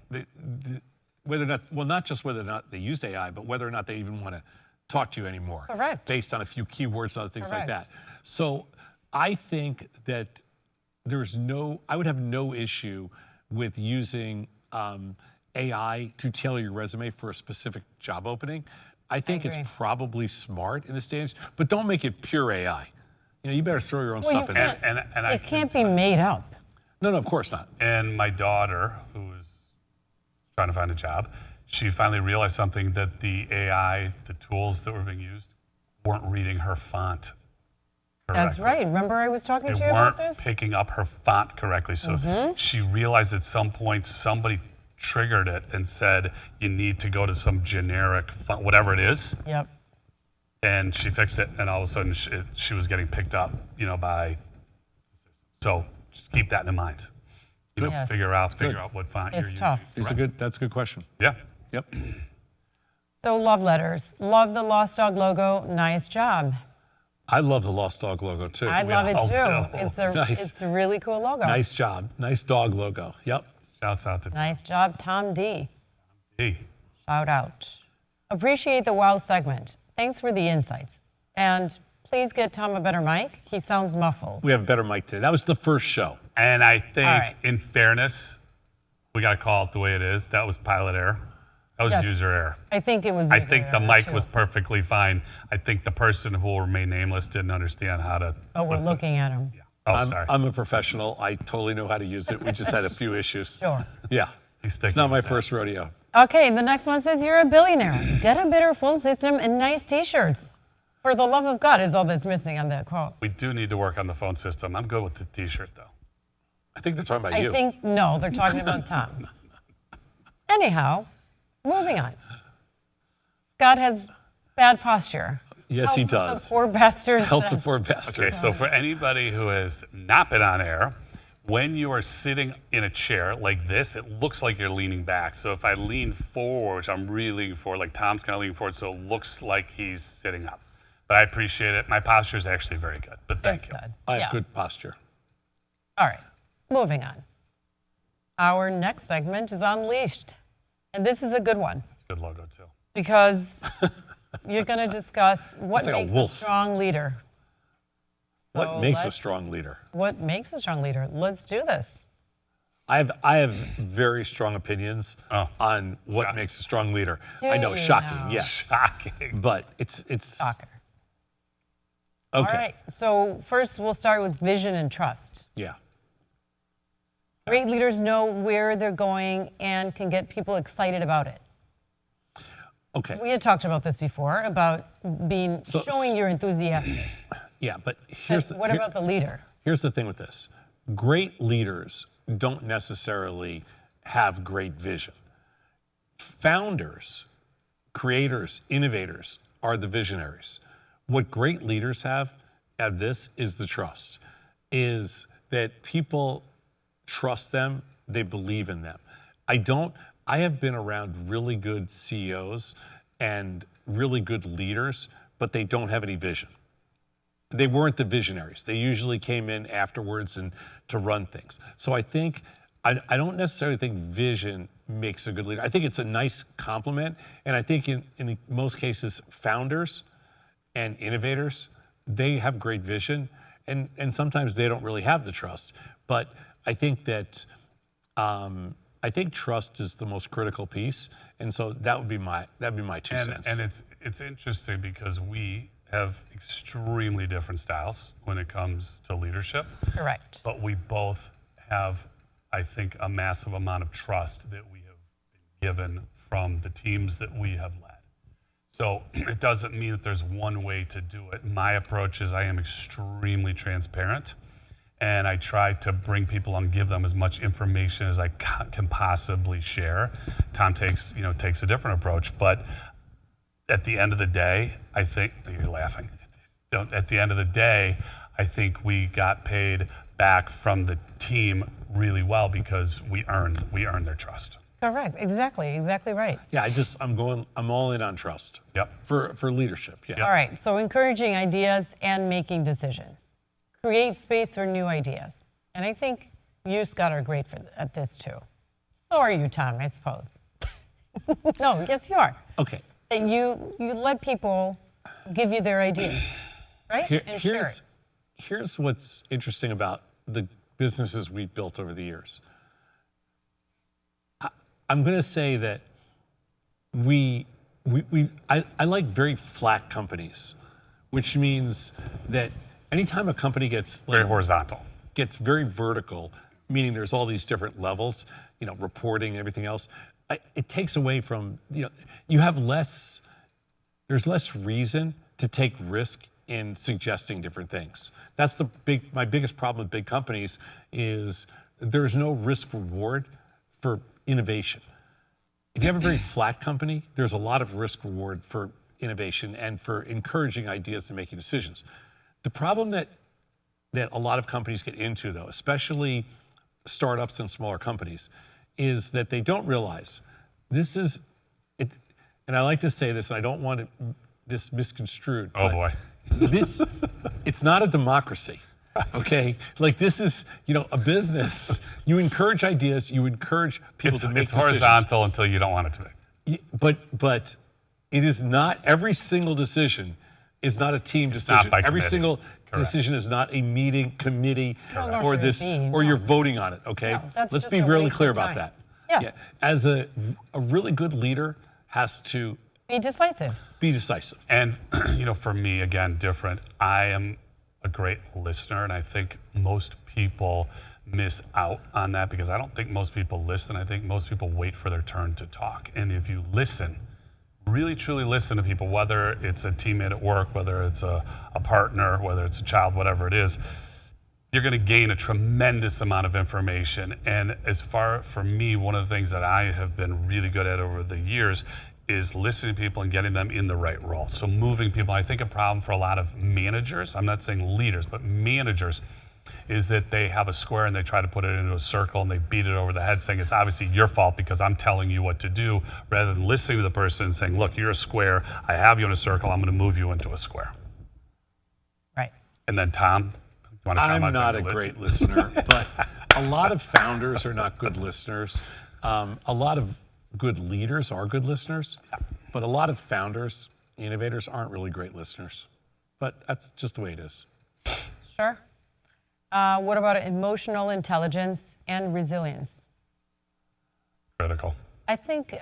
whether or not, well, not just whether or not they used AI, but whether or not they even want to talk to you anymore.
Correct.
Based on a few keywords and other things like
Correct.
that. So I think that I would have no issue with using AI to tailor your resume for a specific job opening. I think it's
agree.
probably smart in this stage, but don't make it pure AI. You better throw your own stuff in there.
And
It can't be made up.
No, of course not.
And my daughter, who is trying to find a job, she finally realized something, that the AI, the tools that were being used, weren't reading her font correctly.
That's right. Remember I was talking to
They
you about
weren't
this?
picking up her font correctly. So she realized at some point somebody triggered it and said, you need to go to some generic font, whatever it is.
Yep.
And she fixed it, and all of a sudden she was getting picked up, by. So just keep that in mind.
Yes.
Figure out what font you're
It's
using.
tough.
That's a good question.
Yeah.
Yep.
So love letters. Love the Lossdog logo. Nice job.
I love the Lossdog logo too.
I love it
all
too.
do.
It's a really cool logo.
Nice job. Nice dog logo. Yep.
Shouts out to
Nice job, Tom D.
T.
Shout out. Appreciate the wow segment. Thanks for the insights. And please get Tom a better mic. He sounds muffled.
We have a better mic today. That was the first show.
And I think,
All right.
in fairness, we got to call it the way it is. That was pilot error. That was
Yes.
user error.
I think it was.
I
user
think the
error,
mic
too.
was perfectly fine. I think the person who will remain nameless didn't understand how to.
But we're
put the-
looking at him.
Oh, sorry.
I'm a professional. I totally know how to use it. We just had a few issues.
Sure.
Yeah.
He's
It's
sticking
not my
with that.
first rodeo.
Okay, the next one says you're a billionaire. Get a better phone system and nice T-shirts. For the love of God is all that's missing on that quote.
We do need to work on the phone system. I'm good with the T-shirt though.
I think they're talking about
I
you.
think, no, they're talking about Tom. Anyhow, moving on. Scott has bad posture.
Yes, he
Help the
does.
poor bastard.
Help the
says.
poor bastard.
Okay, so for anybody who has not been on air, when you are sitting in a chair like this, it looks like you're leaning back. So if I lean forward, which I'm really leaning forward, like Tom's kind of leaning forward, so it looks like he's sitting up. But I appreciate it. My posture is actually very good. But thank
That's
you.
good.
I have
Yeah.
good posture.
All right, moving on. Our next segment is Unleashed. And this is a good one
It's a good logo too.
because you're going to discuss what
It's like a
makes a
wolf.
strong leader.
What
So
makes a
let's-
strong leader?
What makes a strong leader? Let's do this.
I have very strong opinions
Oh.
on what
Shocking.
makes a strong leader.
Do
I know,
you
shocking,
now?
yes.
Shocking.
But it's
Soccer.
okay.
All right, so first we'll start with vision and trust.
Yeah.
Great leaders know where they're going and can get people excited about it.
Okay.
We had talked about this before, about
So-
showing you're enthusiastic.
Yeah, but here's the,
What
here-
about the leader?
here's the thing with this. Great leaders don't necessarily have great vision. Founders, creators, innovators are the visionaries. What great leaders have at this is the trust, is that people trust them, they believe in them. I have been around really good CEOs and really good leaders, but they don't have any vision. They weren't the visionaries. They usually came in afterwards and to run things. So I think, I don't necessarily think vision makes a good leader. I think it's a nice compliment. And I think in most cases, founders and innovators, they have great vision. And sometimes they don't really have the trust. But I think that, I think trust is the most critical piece. And so that'd be my 2 cents.
And it's interesting because we have extremely different styles when it comes to leadership.
Correct.
But we both have, I think, a massive amount of trust that we have been given from the teams that we have led. So it doesn't mean that there's one way to do it. My approach is I am extremely transparent, and I try to bring people on, give them as much information as I can possibly share. Tom takes a different approach, but at the end of the day, I think you're laughing. At the end of the day, I think we got paid back from the team really well because we earned their trust.
Correct. Exactly right.
Yeah, I'm all in on trust.
Yep.
For leadership. Yeah.
Yep.
All right, so encouraging ideas and making decisions. Create space for new ideas. And I think you, Scott, are great at this too. So are you, Tom, I suppose. No, yes, you are.
Okay.
And you let people give you their ideas, right? And share it.
Here's what's interesting about the businesses we've built over the years. I'm going to say that I like very flat companies, which means that anytime a company gets
Very horizontal.
gets very vertical, meaning there's all these different levels, reporting, everything else, it takes away from, you have there's less reason to take risk in suggesting different things. That's my biggest problem with big companies is there's no risk reward for innovation. If you have a very flat company, there's a lot of risk reward for innovation and for encouraging ideas and making decisions. The problem that a lot of companies get into, though, especially startups and smaller companies, is that they don't realize this is it. And I like to say this, and I don't want this misconstrued.
Oh boy.
it's not a democracy. Okay, like this is, a business. You encourage ideas. You encourage people to make
It's
decisions.
horizontal until you don't want it to be.
But it is not every single decision is not a team decision.
by
Every
committee.
single
Correct.
decision is not a meeting committee
Correct.
or
Nor
this
should it be,
or
no.
you're voting on it. Okay,
No, that's
let's
just
be
a
really
waste
clear
of
about
time.
that.
Yes.
As a really good leader has to
Be decisive.
be decisive.
And, for me, again, different. I am a great listener, and I think most people miss out on that because I don't think most people listen. I think most people wait for their turn to talk. And if you listen, really truly listen to people, whether it's a teammate at work, whether it's a partner, whether it's a child, whatever it is, you're going to gain a tremendous amount of information. And for me, one of the things that I have been really good at over the years is listening to people and getting them in the right role. So moving people. I think a problem for a lot of managers, I'm not saying leaders, but managers, is that they have a square and they try to put it into a circle and they beat it over the head saying it's obviously your fault because I'm telling you what to do, rather than listening to the person and saying, look, you're a square, I have you in a circle, I'm going to move you into a square.
Right.
And then Tom, you want to
I'm
comment
not
on
a
the
great listener, but a lot of founders are not good listeners. A lot of good leaders are good listeners, but a lot of founders, innovators aren't really great listeners. But that's just the way it is.
Sure. What about emotional intelligence and resilience?
critical.
I think,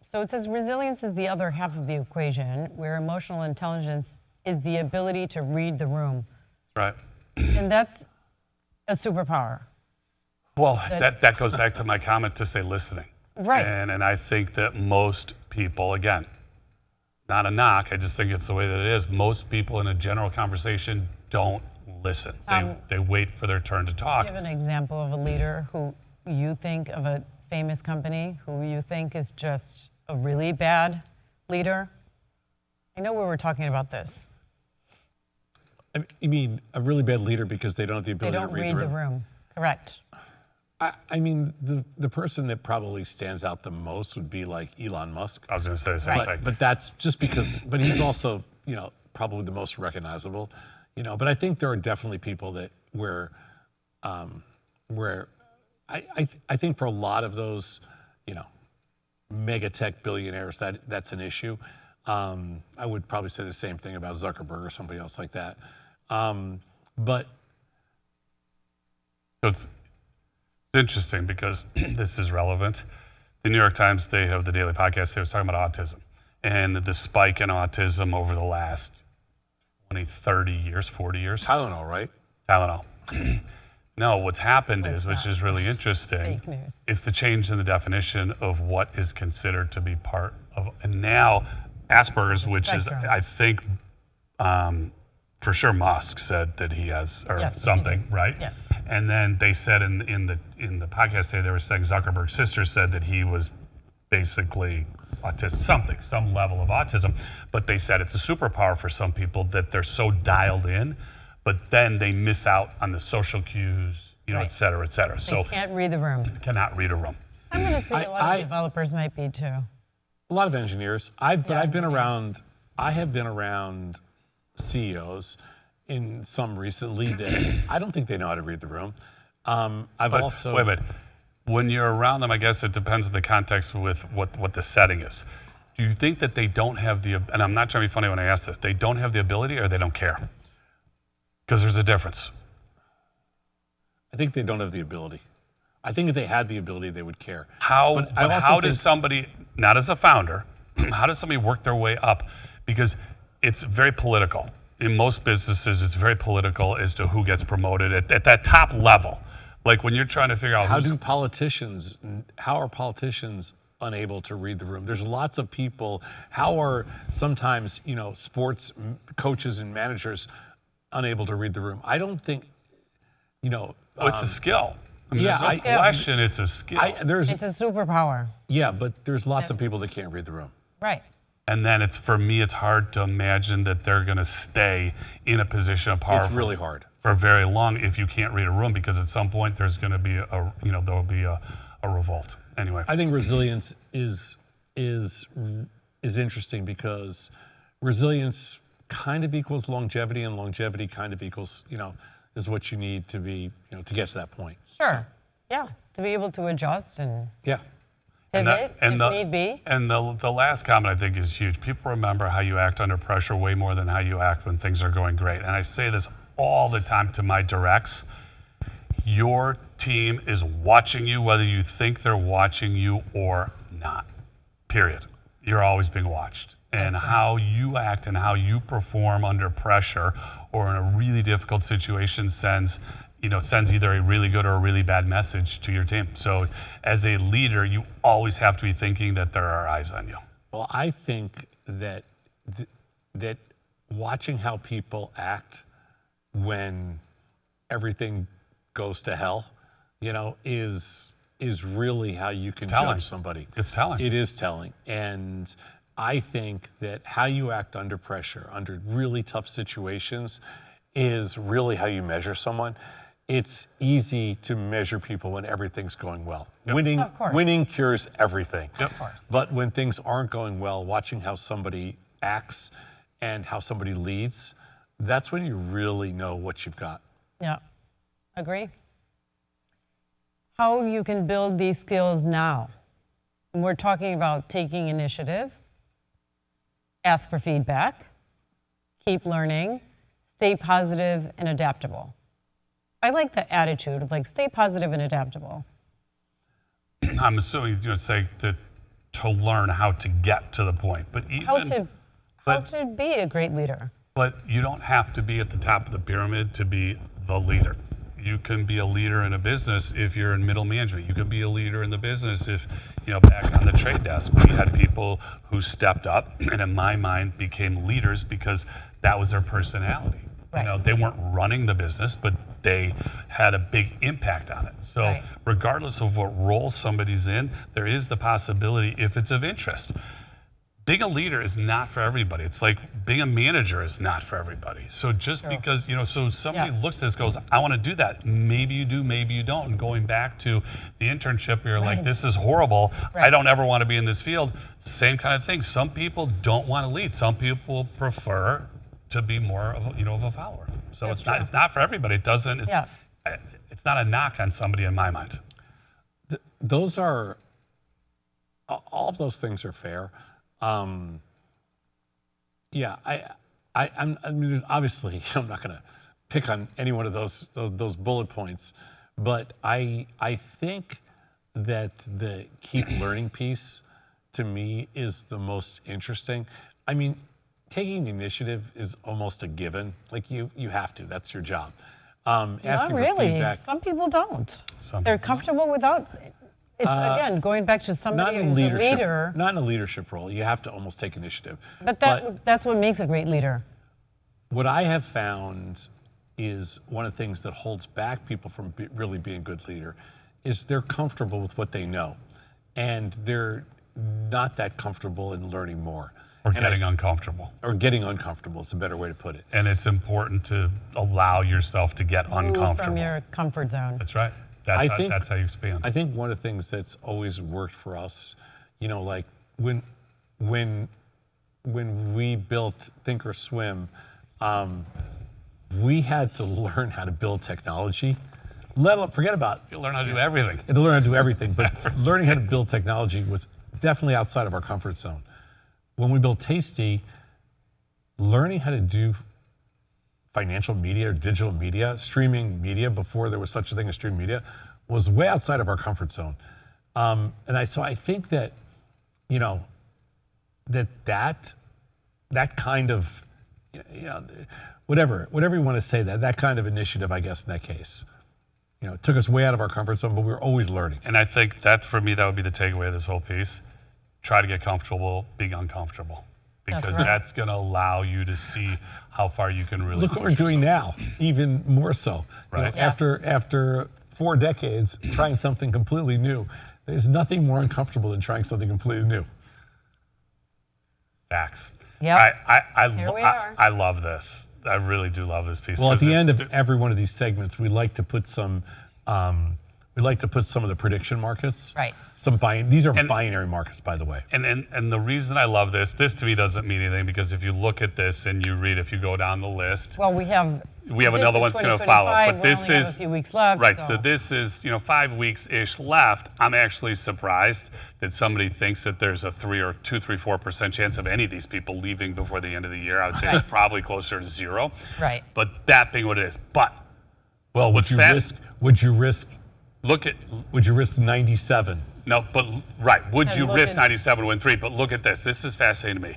so it says resilience is the other half of the equation, where emotional intelligence is the ability to read the room.
Right.
And that's a superpower.
Well, that goes back to my comment to say listening.
Right.
And I think that most people, again, not a knock, I just think it's the way that it is. Most people in a general conversation don't listen. They wait for their turn to talk.
Give an example of a leader who you think of a famous company who you think is just a really bad leader. I know we were talking about this.
You mean a really bad leader because they don't have the
They
ability
don't
to read
read the room. Correct.
I mean, the person that probably stands out the most would be like Elon Musk.
I was going to say the same thing.
But that's just because, but he's also, probably the most recognizable, but I think there are definitely people that where I think for a lot of those, mega tech billionaires, that's an issue. I would probably say the same thing about Zuckerberg or somebody else like that. But
So it's interesting because this is relevant. The New York Times, they have the daily podcast. They were talking about autism and the spike in autism over the last 20, 30 years, 40 years.
Tylenol, right?
Tylenol. No, what's happened is, which is really interesting,
Fake news.
it's the change in the definition of what is considered to be part of, and now Asperger's, which is,
spectrum.
I think, for sure Musk said that he has, or
Yes, he
something,
did.
right?
Yes.
And then they said in the podcast today, they were saying Zuckerberg's sister said that he was basically autistic, some level of autism, but they said it's a superpower for some people that they're so dialed in, but then they miss out on the social cues, et
Right.
cetera, et cetera.
They
So
can't read the room.
cannot read a room.
I'm going to say a lot
I-
of developers might be too.
A lot of engineers. I've been
engineers.
around. I have been around CEOs, in some recently that I don't think they know how to read the room. I've
But
also
wait a minute. When you're around them, I guess it depends on the context with what the setting is. Do you think that they don't have the, and I'm not trying to be funny when I ask this, they don't have the ability or they don't care? Because there's a difference.
I think they don't have the ability. I think if they had the ability, they would care.
How,
But I
but
also
how does
think-
somebody, not as a founder, how does somebody work their way up? Because it's very political. In most businesses, it's very political as to who gets promoted at that top level. Like when you're trying to figure out
How
who's,
are politicians unable to read the room? There's lots of people. How are sometimes, sports coaches and managers unable to read the room? I don't think,
it's a skill. I mean,
yeah,
there's no
skill.
question it's a skill.
It's a superpower.
but there's lots of people that can't read the room.
Right.
And then for me, it's hard to imagine that they're going to stay in a position of power
It's really hard.
for very long if you can't read a room, because at some point there's going to be there'll be a revolt. Anyway,
I think resilience is interesting because resilience kind of equals longevity, and longevity kind of equals, is what you need to be, to get to that point.
Sure. Yeah. To be able to adjust and
Yeah.
pivot if need be.
And the last comment I think is huge. People remember how you act under pressure way more than how you act when things are going great. And I say this all the time to my directs. Your team is watching you whether you think they're watching you or not. Period. You're always being watched. And how you act and how you perform under pressure or in a really difficult situation sends either a really good or a really bad message to your team. So as a leader, you always have to be thinking that there are eyes on you.
Well, I think that that watching how people act when everything goes to hell, is really how you can judge somebody.
It's telling.
It is telling. And I think that how you act under pressure, under really tough situations, is really how you measure someone. It's easy to measure people when everything's going well.
Yep.
Winning cures everything.
Yep.
But when things aren't going well, watching how somebody acts and how somebody leads, that's when you really know what you've got.
Yeah. Agree. How you can build these skills now. And we're talking about taking initiative, ask for feedback, keep learning, stay positive and adaptable. I like the attitude of stay positive and adaptable.
I'm assuming you would say to learn how to get to the point, but even
How to be a great leader.
But you don't have to be at the top of the pyramid to be the leader. You can be a leader in a business if you're in middle management. You can be a leader in the business if, back on the trade desk, we had people who stepped up and in my mind became leaders because that was their personality.
Right.
They weren't running the business, but they had a big impact on it. So regardless of what role somebody's in, there is the possibility if it's of interest. Being a leader is not for everybody. It's like being a manager is not for everybody. So just because, so somebody looks at this, goes, I want to do that. Maybe you do, maybe you don't. And going back to the internship, you're like, this is horrible. I don't ever want to be in this field. Same kind of thing. Some people don't want to lead. Some people prefer to be more of a follower. So it's not for everybody. It doesn't, it's not a knock on somebody in my mind.
All of those things are fair. I mean, obviously, I'm not going to pick on any one of those bullet points, but I think that the keep learning piece to me is the most interesting. I mean, taking the initiative is almost a given. Like you have to. That's your job. Asking
Not really.
for feedback.
Some people don't. They're comfortable without. It's again going back to somebody who's a leader.
Not in a leadership role. You have to almost take initiative.
But that's what makes a great leader.
What I have found is one of the things that holds back people from really being a good leader is they're comfortable with what they know, and they're not that comfortable in learning more.
Or getting uncomfortable.
Or getting uncomfortable is a better way to put it.
And it's important to allow yourself to get uncomfortable.
From your comfort zone.
That's right. That's how you expand.
I think one of the things that's always worked for us, like when we built Thinkorswim, we had to learn how to build technology. Forget about
You learn how to do everything.
to learn how to do everything, but learning how to build technology was definitely outside of our comfort zone. When we built Tasty, learning how to do financial media or digital media, streaming media before there was such a thing as streaming media, was way outside of our comfort zone. So I think that, that kind of, whatever you want to say, that kind of initiative, I guess, in that case, it took us way out of our comfort zone, but we were always learning.
And I think that, for me, that would be the takeaway of this whole piece. Try to get comfortable being uncomfortable, because that's going to allow you to see how far you can really
Look what we're doing now, even more so.
Right.
After 4 decades trying something completely new, there's nothing more uncomfortable than trying something completely new.
Facts.
Yep.
Here
we are.
I love this. I really do love this piece.
Well, at the end of every one of these segments, we like to put some We like to put some of the prediction markets.
Right.
These are binary markets, by the way.
And the reason I love this to me doesn't mean anything, because if you look at this and you read, if you go down the list,
Well, we have
another one's going to follow. But this
we only have
is
a few weeks left.
right. So this is 5 weeks-ish left. I'm actually surprised that somebody thinks that there's a 4% chance of any of these people leaving before the end of the year. I would say it's probably closer to 0.
Right.
But that being what it is. But
Well, would you risk
look at
97?
no, but right. Would you
look
risk
at-
97 to win 3? But look at this. This is fascinating to me.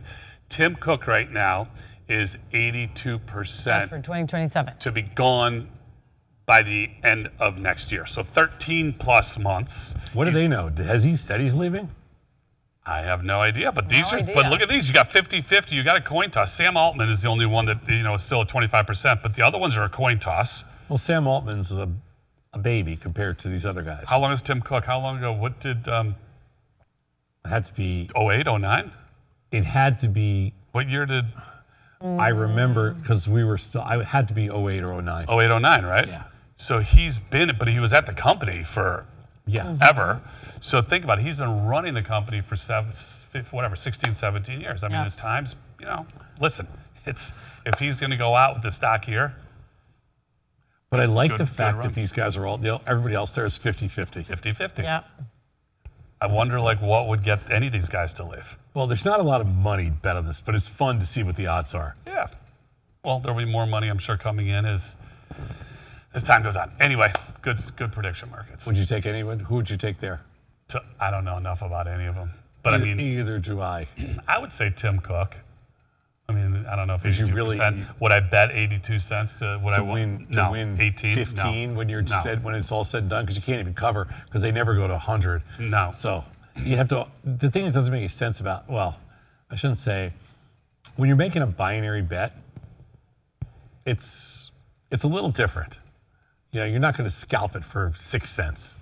Tim Cook right now is 82%
That's for 2027.
to be gone by the end of next year. So 13 plus months.
What do they know? Has he said he's leaving?
I have no idea, but
No idea.
but look at these. You got 50-50. You got a coin toss. Sam Altman is the only one that is still at 25%, but the other ones are a coin toss.
Well, Sam Altman's a baby compared to these other guys.
How long is Tim Cook? How long ago? What did
It had to be.
08, 09?
It had to be.
What year did
I remember because we were still. I had to be 08 or 09.
08, 09, right?
Yeah.
So he's been, but he was at the company for
Yeah.
ever. So think about it. He's been running the company for 16, 17 years. I mean,
Yeah.
his times, listen, if he's going to go out with the stock here,
But I like
Good-
the
good
fact
run.
that these guys are all. Everybody else there is 50-50.
50-50.
Yeah.
I wonder, what would get any of these guys to leave?
Well, there's not a lot of money bet on this, but it's fun to see what the odds are.
Yeah. Well, there'll be more money, I'm sure, coming in as time goes on. Anyway, good prediction markets.
Would you take anyone? Who would you take there?
I don't know enough about any of them. But I mean,
Either do I.
I would say Tim Cook. I mean, I don't know if
Would you
82%.
really-
Would I bet 82 cents to what I
To
win?
win
18?
15
No.
when you're
No.
when it's all said and done, because you can't even cover because they never go to 100.
No.
So you have to. The thing that doesn't make any sense about, well, I shouldn't say, when you're making a binary bet, it's a little different. You're not going to scalp it for 6 cents.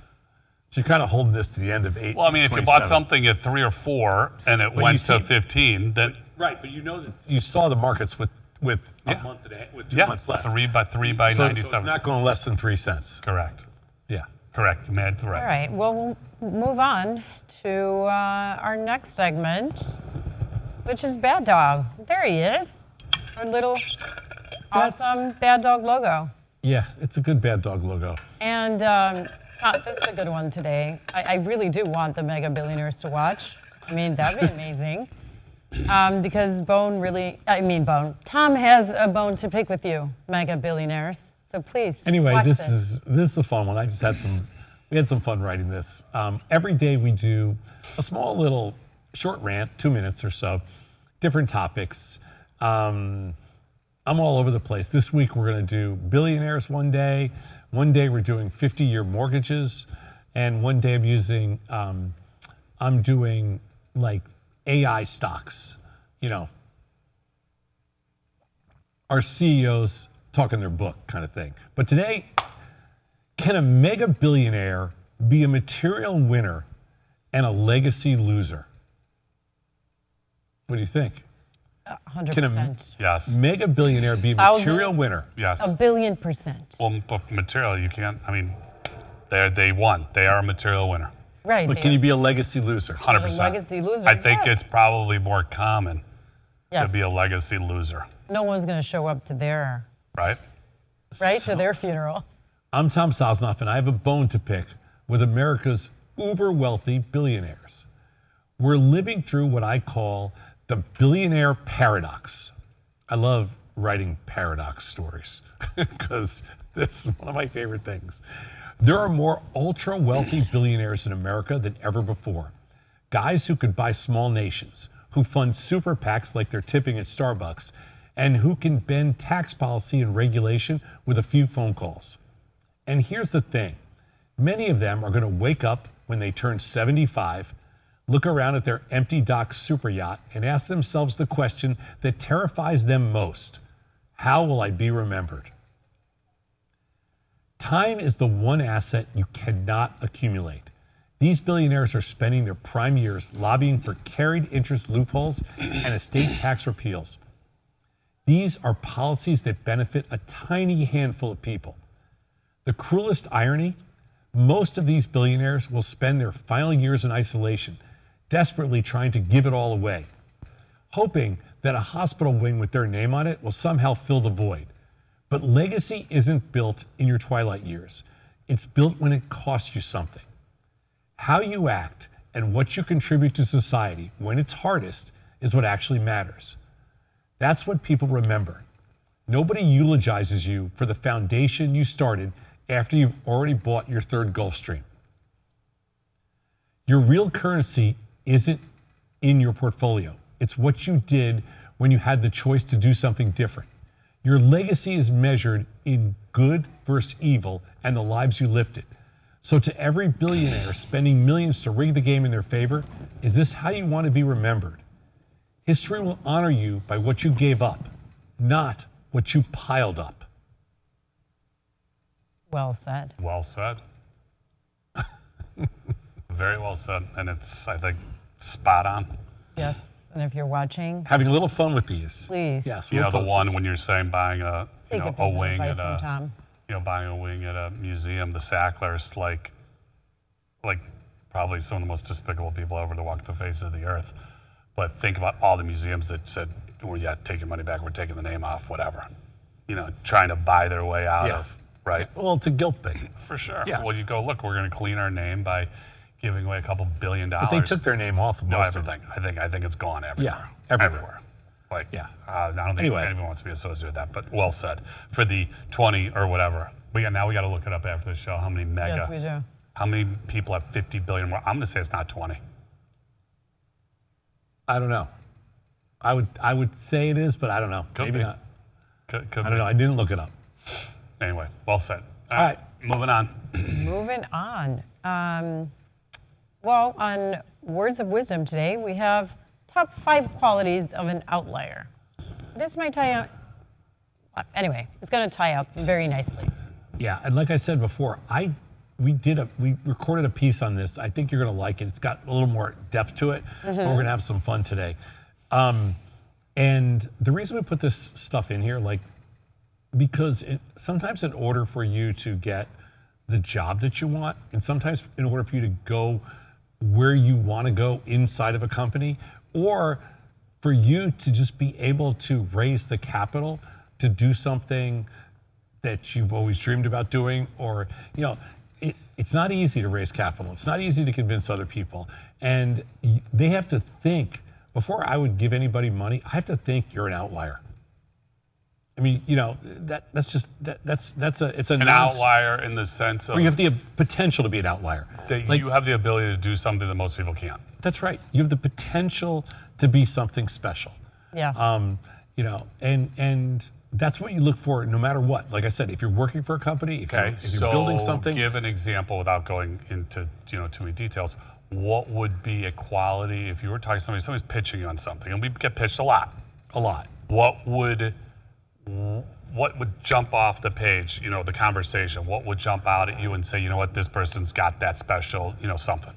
So you're kind of holding this to the end of 8.
Well, I mean, if you bought something at 3 or 4 and it
you
went
see-
to 15, then
right, but you know that you saw the markets with a
Yeah.
month and with 2
yeah,
months left.
3 by
So
97.
it's not going less than 3 cents.
Correct.
Yeah.
Correct. You made it right.
All right. Well, we'll move on to our next segment, which is Bad Dog. There he is. Our little awesome Bad Dog logo.
Yeah, it's a good Bad Dog logo.
And this is a good one today. I really do want the Mega Billionaires to watch. I mean, that'd be amazing. Because Tom has a bone to pick with you, Mega Billionaires. So please,
Anyway,
watch
this is a fun one. We had some fun writing this. Every day we do a small little short rant, 2 minutes or so, different topics. I'm all over the place. This week we're going to do billionaires one day. One day we're doing 50-year mortgages, and one day I'm doing like AI stocks. Our CEOs talking their book kind of thing. But today, can a mega billionaire be a material winner and a legacy loser? What do you think?
100%.
Yes.
Mega billionaire be a
Thousand?
material winner?
Yes.
A billion percent.
Well, but material, you can't. I mean, they won. They are a material winner.
Right.
But can you be a legacy loser?
100%.
legacy loser,
I think
yes.
it's probably more common
Yes.
to be a legacy loser,
No one's going to show up to their
right?
to their funeral.
I'm Tom Sosnoff, and I have a bone to pick with America's uber wealthy billionaires. We're living through what I call the billionaire paradox. I love writing paradox stories because that's one of my favorite things. There are more ultra wealthy billionaires in America than ever before. Guys who could buy small nations, who fund super PACs like they're tipping at Starbucks, and who can bend tax policy and regulation with a few phone calls. And here's the thing. Many of them are going to wake up when they turn 75, look around at their empty dock super yacht, and ask themselves the question that terrifies them most. How will I be remembered? Time is the one asset you cannot accumulate. These billionaires are spending their prime years lobbying for carried interest loopholes and estate tax repeals. These are policies that benefit a tiny handful of people. The cruelest irony, Most of these billionaires will spend their final years in isolation, desperately trying to give it all away, hoping that a hospital wing with their name on it will somehow fill the void. But legacy isn't built in your twilight years. It's built when it costs you something. How you act and what you contribute to society when it's hardest is what actually matters. That's what people remember. Nobody eulogizes you for the foundation you started after you've already bought your third Gulfstream. Your real currency isn't in your portfolio. It's what you did when you had the choice to do something different. Your legacy is measured in good versus evil and the lives you lifted. So to every billionaire spending millions to rig the game in their favor, is this how you want to be remembered? History will honor you by what you gave up, not what you piled up.
Well said.
Well said. Very well said. And it's, I think, spot on.
Yes, and if you're watching,
Having a little fun with these.
please
Yes,
You
we'll
know, the
post
one
these.
when you're saying buying a, you
take
know,
a piece
a
of
wing
advice
at
from
a,
Tom.
you know, buying a wing at a museum, the Sacklers, like probably some of the most despicable people ever to walk the face of the earth. But think about all the museums that said, well, yeah, take your money back, we're taking the name off, whatever. You know, trying to buy their way out
Yeah.
of, right?
Well, it's a guilt thing.
For sure.
Yeah.
Well, you go, look, we're going to clean our name by giving away a couple $1 billion.
But they took their name off of
No,
most of them.
everything. I think it's gone everywhere.
Yeah, everywhere.
Like,
Yeah.
I don't think
Anyway.
anyone wants to be associated with that, but well said. For the 20 or whatever, now we got to look it up after the show. How many mega?
Yes, we do.
How many people have 50 billion more? I'm going to say it's not 20.
I don't know. I would say it is, but I don't know.
Could
Maybe
be.
not.
Could
I don't
be.
know. I didn't look it up.
Anyway, well said.
All right.
Moving on.
Moving on. Well, on Words of Wisdom today, we have top 5 qualities of an outlier. This might tie out. Anyway, it's going to tie up very nicely.
Yeah, and like I said before, we recorded a piece on this. I think you're going to like it. It's got a little more depth to it. But we're going to have some fun today. And the reason we put this stuff in here, because sometimes in order for you to get the job that you want, and sometimes in order for you to go where you want to go inside of a company, or for you to just be able to raise the capital to do something that you've always dreamed about doing, or, it's not easy to raise capital. It's not easy to convince other people. And they have to think, before I would give anybody money, I have to think you're an outlier. I mean, it's
An outlier in the sense of
Or you have the potential to be an outlier.
that you have the ability to do something that most people can't.
That's right. You have the potential to be something special.
Yeah.
And that's what you look for no matter what. Like I said, if you're working for a company, if you're building something.
Give an example without going into too many details. What would be a quality if you were talking to somebody's pitching you on something, and we get pitched a lot. What would jump off the page? The conversation. What would jump out at you and say, you know what, this person's got that special, something.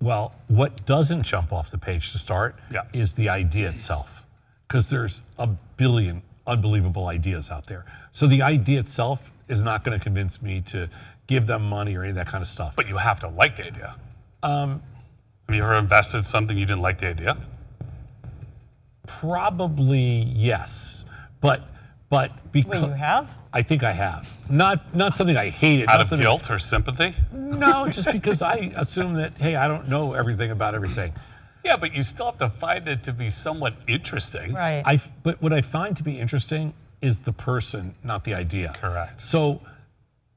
Well, what doesn't jump off the page to start
Yeah.
is the idea itself, because there's a billion unbelievable ideas out there. So the idea itself is not going to convince me to give them money or any of that kind of stuff.
But you have to like the idea. Have you ever invested in something you didn't like the idea?
Probably yes, but because
Wait, you have?
I think I have not something I hated.
Out
not
of
something-
guilt or sympathy?
No, just because I assume that, hey, I don't know everything about everything.
Yeah, but you still have to find it to be somewhat interesting.
Right.
But what I find to be interesting is the person, not the idea.
Correct.
So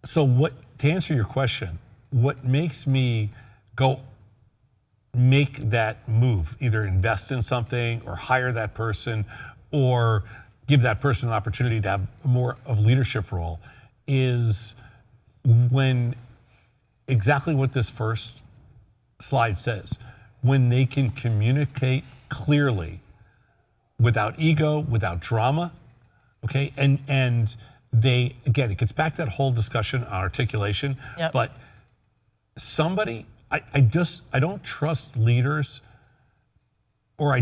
to answer your question, what makes me go make that move, either invest in something or hire that person or give that person an opportunity to have more of a leadership role, is when exactly what this first slide says, when they can communicate clearly without ego, without drama, okay? And they, again, it gets back to that whole discussion on articulation,
Yep.
but somebody, I don't trust leaders, or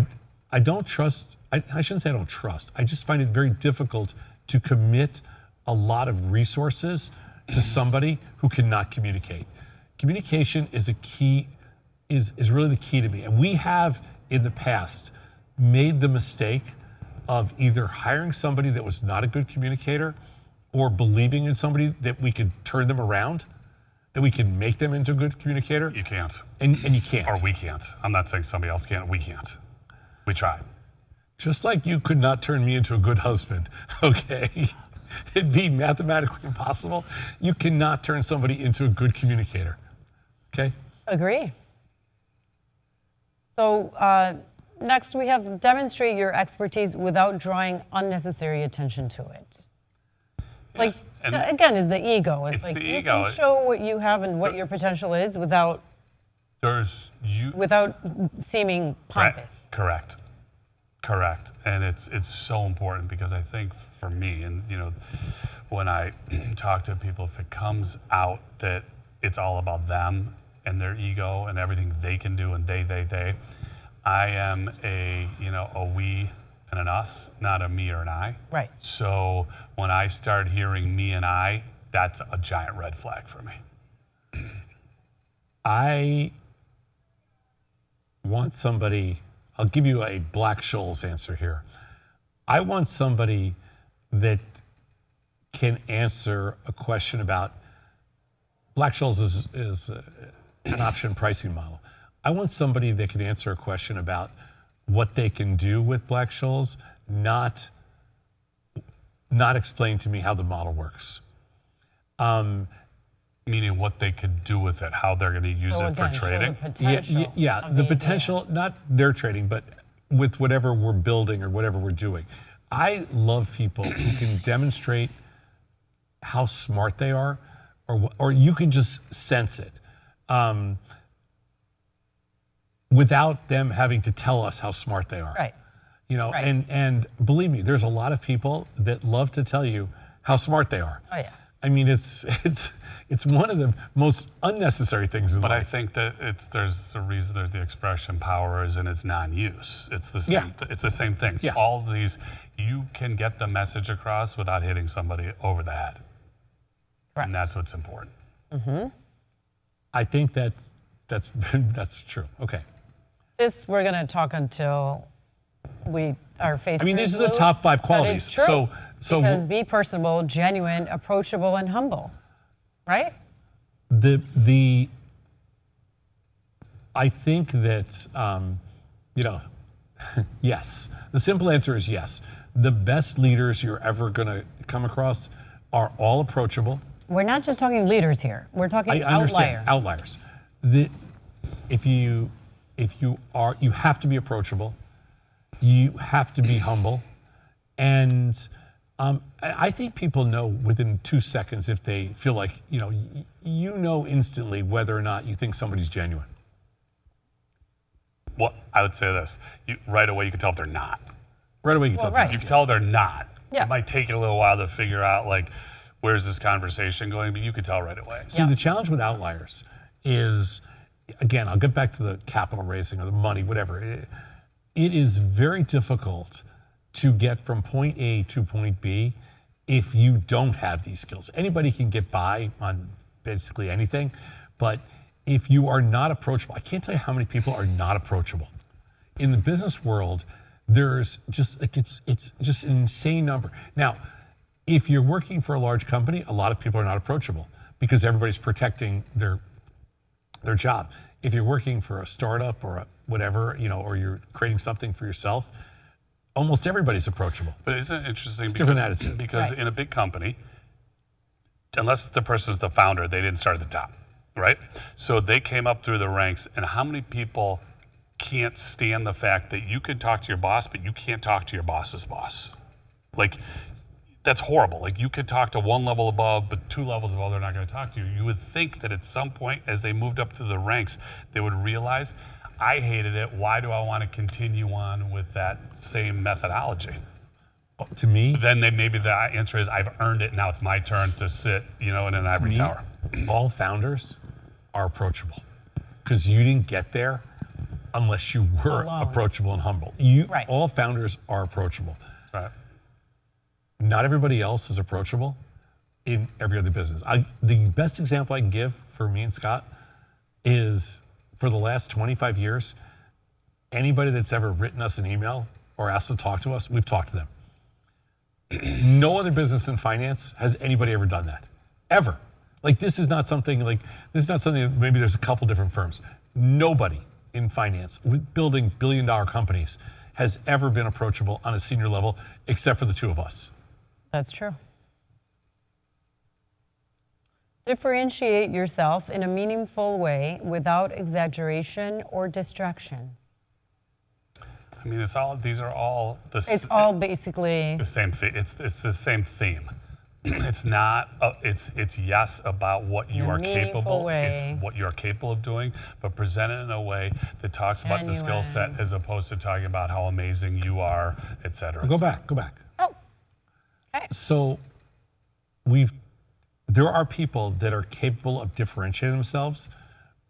I don't trust, I shouldn't say I don't trust, I just find it very difficult to commit a lot of resources to somebody who cannot communicate. Communication is a key, is really the key to me. And we have in the past made the mistake of either hiring somebody that was not a good communicator or believing in somebody that we could turn them around, that we can make them into a good communicator.
You can't.
And you can't.
Or we can't. I'm not saying somebody else can't. We can't. We try.
Just like you could not turn me into a good husband, okay? It'd be mathematically impossible. You cannot turn somebody into a good communicator, okay?
Agree. So next we have demonstrate your expertise without drawing unnecessary attention to it. It's like,
And
again, is the ego. It's like
the
you
ego.
can show what you have and what your potential is without
there's
seeming pompous.
Right. Correct. And it's so important because I think for me, and when I talk to people, if it comes out that it's all about them and their ego and everything they can do and they, I am a we and an us, not a me or an I.
Right.
So when I start hearing me and I, that's a giant red flag for me.
I want somebody, I'll give you a Black-Scholes answer here. I want somebody that can answer a question about, Black-Scholes is an option pricing model. I want somebody that can answer a question about what they can do with Black-Scholes, not explain to me how the model works.
Meaning what they could do with it, how they're going to use it for
again, show
trading.
the potential
Yeah,
of
the
idea.
potential, not their trading, but with whatever we're building or whatever we're doing. I love people who can demonstrate how smart they are, or you can just sense it without them having to tell us how smart they are.
Right. Right.
And believe me, there's a lot of people that love to tell you how smart they are.
Oh yeah.
I mean, it's one of the most unnecessary things in
But I
life.
think that there's a reason that the expression power is in its non-use. It's the same.
Yeah.
It's the same thing.
Yeah.
All of these, you can get the message across without hitting somebody over the head,
Correct.
and that's what's important.
I think that's true. Okay.
This we're going to talk until we are faced.
I mean, these are the top 5 qualities.
It's true.
So
because be personable, genuine, approachable, and humble, right?
I think that yes. The simple answer is yes. The best leaders you're ever going to come across are all approachable.
We're not just talking leaders here. We're talking
I understand
outlier.
outliers. If you have to be approachable. You have to be humble, and I think people know within 2 seconds if they feel like you know instantly whether or not you think somebody's genuine.
Well, I would say this: right away you can tell if they're not.
Right away you can tell.
right.
You can tell they're not.
Yeah.
It might take you a little while to figure out where's this conversation going, but you can tell right away.
See, the challenge with outliers is, again, I'll get back to the capital raising or the money, whatever. It is very difficult to get from point A to point B if you don't have these skills. Anybody can get by on basically anything, but if you are not approachable, I can't tell you how many people are not approachable. In the business world, there's just it's just an insane number. Now, if you're working for a large company, a lot of people are not approachable because everybody's protecting their job. If you're working for a startup or whatever, or you're creating something for yourself, almost everybody's approachable.
But isn't it interesting
It's a different attitude.
because
Right.
in a big company, unless the person's the founder, they didn't start at the top, right? So they came up through the ranks, and how many people can't stand the fact that you could talk to your boss, but you can't talk to your boss's boss? That's horrible. You could talk to one level above, but 2 levels above, they're not going to talk to you. You would think that at some point, as they moved up through the ranks, they would realize, I hated it. Why do I want to continue on with that same methodology?
To me,
Then maybe the answer is, I've earned it. Now it's my turn to sit, in an ivory tower.
all founders are approachable because you didn't get there unless you were
Alone.
approachable and humble.
Right.
All founders are approachable.
Right.
Not everybody else is approachable in every other business. The best example I can give for me and Scott is for the last 25 years, anybody that's ever written us an email or asked to talk to us, we've talked to them. No other business in finance has anybody ever done that, ever. Like this is not something maybe there's a couple different firms. Nobody in finance with building billion-dollar companies has ever been approachable on a senior level except for the two of us.
That's true. Differentiate yourself in a meaningful way without exaggeration or distractions.
I mean, these are all
It's all basically
the same thing. It's the same theme. It's not. It's yes about what you
In a
are
meaningful
capable.
way.
It's what you are capable of doing, but present it in a way that talks about the skill set
Genuine.
as opposed to talking about how amazing you are, et cetera.
Go back.
Oh, okay.
So there are people that are capable of differentiating themselves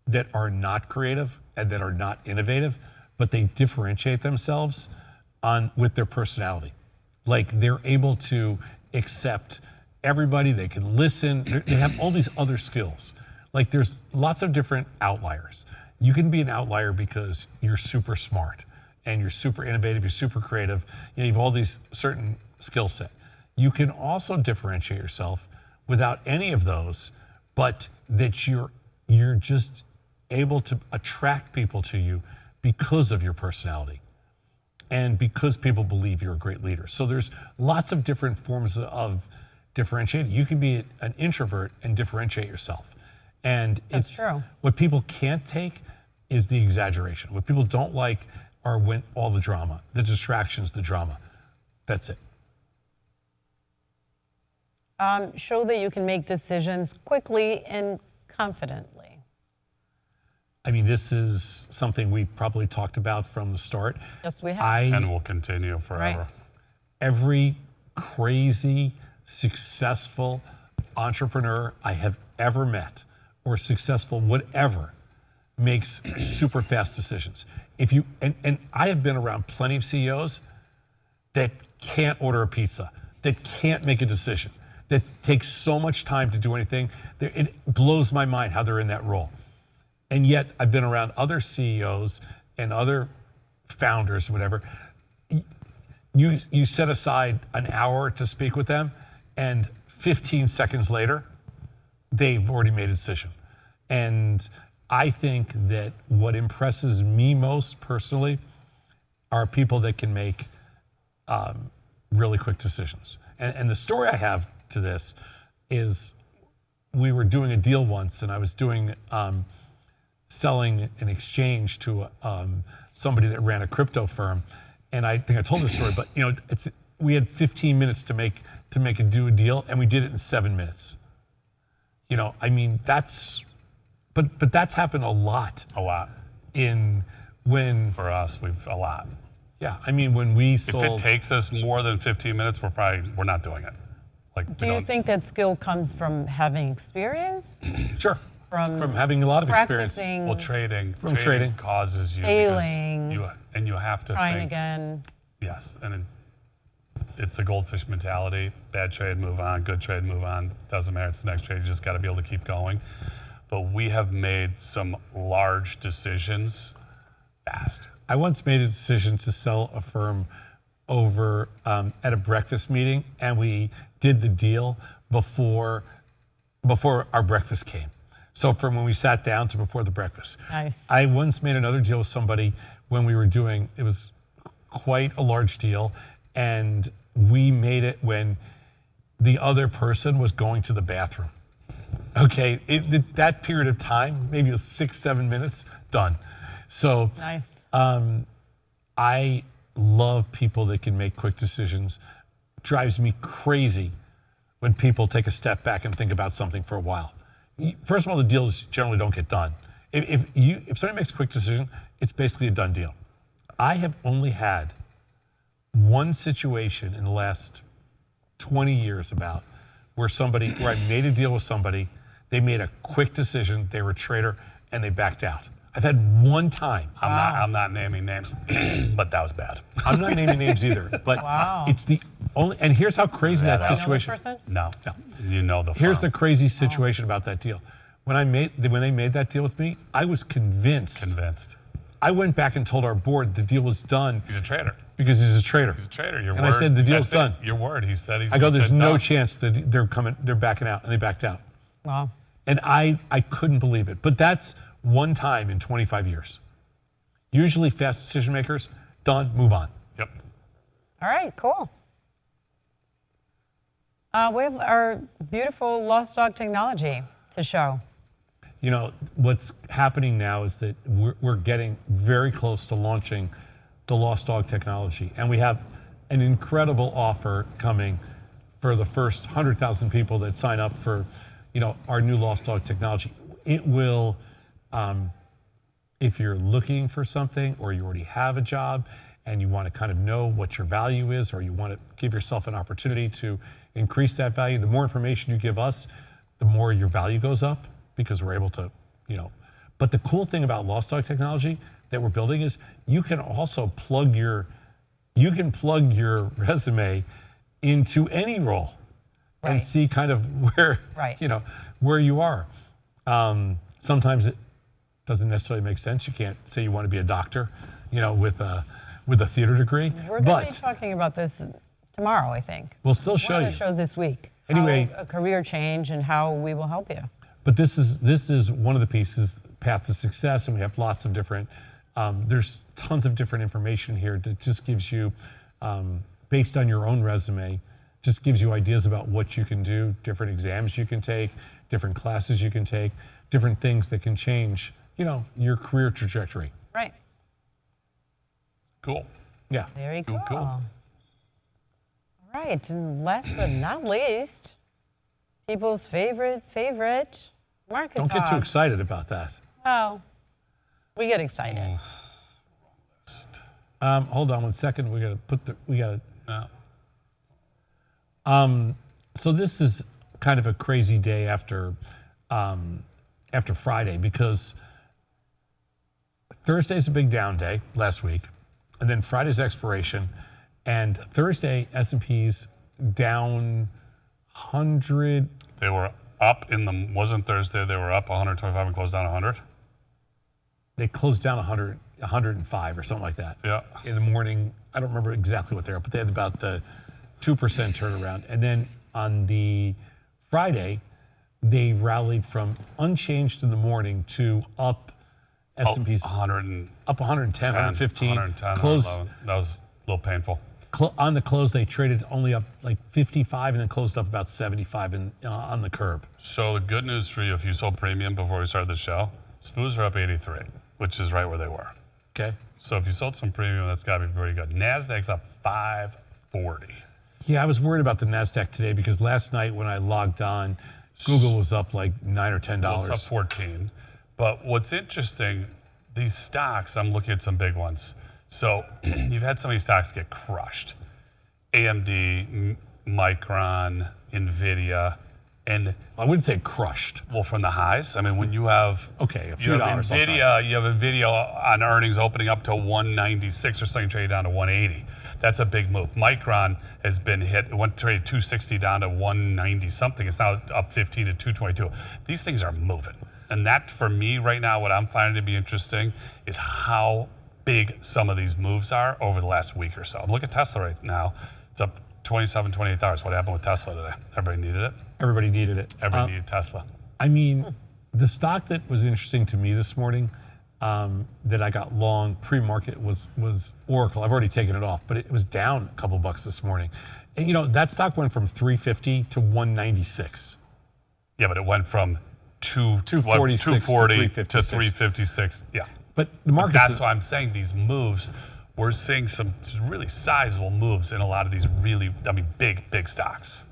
that are not creative and that are not innovative, but they differentiate themselves with their personality. Like they're able to accept everybody, they can listen, they have all these other skills. Like there's lots of different outliers. You can be an outlier because you're super smart and you're super innovative, you're super creative, you have all these certain skill set. You can also differentiate yourself without any of those, but that you're just able to attract people to you because of your personality and because people believe you're a great leader. So there's lots of different forms of differentiating. You can be an introvert and differentiate yourself. And
That's true.
What people can't take is the exaggeration. What people don't like are when all the drama, the distractions, the drama. That's it.
Show that you can make decisions quickly and confidently.
I mean, this is something we probably talked about from the start.
Yes, we have.
And will continue forever.
Right.
Every crazy, successful entrepreneur I have ever met, or successful whatever, makes super fast decisions. And I have been around plenty of CEOs that can't order a pizza, that can't make a decision, that takes so much time to do anything. It blows my mind how they're in that role. And yet I've been around other CEOs and other founders, whatever. You set aside an hour to speak with them, and 15 seconds later, they've already made a decision. And I think that what impresses me most personally are people that can make really quick decisions. And the story I have to this is we were doing a deal once, and I was doing selling an exchange to somebody that ran a crypto firm, and I think I told this story, but we had 15 minutes to make do a deal, and we did it in 7 minutes. I mean that's happened a lot.
A lot.
For
us, we've a lot.
Yeah, I mean when we sold.
If it takes us more than 15 minutes, we're not doing it.
Do you think that skill comes from having experience?
Sure. From having a lot of experience.
Practicing,
Well, trading causes you
failing,
because you have to
trying
think.
again.
Yes, and it's the goldfish mentality. Bad trade, move on. Good trade, move on. Doesn't matter. It's the next trade. You just got to be able to keep going. But we have made some large decisions fast.
I once made a decision to sell a firm over at a breakfast meeting, and we did the deal before our breakfast came. So from when we sat down to before the breakfast.
Nice.
I once made another deal with somebody when we were it was quite a large deal, and we made it when the other person was going to the bathroom. Okay, that period of time, maybe it was 6-7 minutes, done. So
Nice.
I love people that can make quick decisions. Drives me crazy when people take a step back and think about something for a while. First of all, the deals generally don't get done. If somebody makes a quick decision, it's basically a done deal. I have only had one situation in the last 20 years where I made a deal with somebody, they made a quick decision, they were a trader, and they backed out. I've had one time.
I'm not naming names, but that was bad.
I'm not naming names either, but it's the only, and here's how crazy that
You know this
situation.
person?
No. You know the
Here's
firm.
the crazy situation about that deal. when they made that deal with me, I was convinced.
Convinced.
I went back and told our board the deal was done
He's a traitor.
because he's a traitor.
He's a traitor. Your
And
word.
I said, the deal's
that's it.
done.
Your word. He said he's.
I go,
he
there's
said
no
done.
chance that they're backing out, and they backed out.
Wow.
And I couldn't believe it. But that's one time in 25 years. Usually fast decision makers, done, move on.
Yep.
All right, cool. We have our beautiful Lossdog technology to show.
You know, what's happening now is that we're getting very close to launching the Lossdog technology. And we have an incredible offer coming for the first 100,000 people that sign up for, you know, our new Lossdog technology. It will, if you're looking for something or you already have a job and you want to kind of know what your value is, or you want to give yourself an opportunity to increase that value, the more information you give us, the more your value goes up, because we're able to, you know. But the cool thing about Lossdog technology that we're building is you can also plug your resume into any role and
Right.
see kind of where,
Right.
you know, where you are. Sometimes it doesn't necessarily make sense. You can't say you want to be a doctor, you know, with a theater degree.
We're going to
But
be talking about this tomorrow, I think.
we'll still show
One
you.
of the shows this week.
Anyway-
How a career change and how we will help you.
But this is one of the pieces, path to success, and we have lots of different. There's tons of different information here that just gives you, based on your own resume, just gives you ideas about what you can do, different exams you can take, different classes you can take, different things that can change, you know, your career trajectory.
Right.
Cool.
Yeah.
Very
Cool,
cool.
cool.
All right, and last but not least, people's favorite market
Don't get too
talk.
excited about that.
Oh, we get excited.
Hold on one second. We gotta.
Yeah.
So this is kind of a crazy day after Friday, because Thursday's a big down day last week, and then Friday's expiration, and Thursday S&P's down 100.
They were up wasn't Thursday, they were up 125 and closed down 100?
They closed down 105 or something like that.
Yeah.
In the morning, I don't remember exactly what they were, but they had about the 2% turnaround. And then on the Friday, they rallied from unchanged in the morning to up S&P's
100 and
up 110, 115.
110,
Close,
111. That was a little painful.
on the close, they traded only up like 55 and then closed up about 75 on the curb.
So the good news for you, if you sold premium before we started the show, SPOOs are up 83, which is right where they were.
Okay.
So if you sold some premium, that's got to be pretty good. NASDAQ's up 540.
Yeah, I was worried about the NASDAQ today because last night when I logged on, Google was up like $9 or $10.
Well, it's up 14. But what's interesting, these stocks, I'm looking at some big ones. So you've had some of these stocks get crushed. AMD, Micron, NVIDIA, and
I wouldn't say crushed.
well, from the highs. I mean, when you have
Okay, a few
you have
dollars. I'll
NVIDIA, you have NVIDIA on earnings opening up to 196 or something, traded down to 180. That's a big move. Micron has been hit. It went traded 260 down to 190 something. It's now up 15 to 222. These things are moving, and that for me right now, what I'm finding to be interesting is how big some of these moves are over the last week or so. Look at Tesla right now. It's up $27, $28. What happened with Tesla today? Everybody needed it.
Everybody needed it.
Everybody needed Tesla.
I mean, the stock that was interesting to me this morning that I got long pre-market was Oracle. I've already taken it off, but it was down a couple bucks this morning. And you know, that stock went from 350 to 196.
Yeah, but it went from
246 to
240 to
356.
356. Yeah.
But the market.
That's why I'm saying these moves, we're seeing some really sizable moves in a lot of these really, big stocks.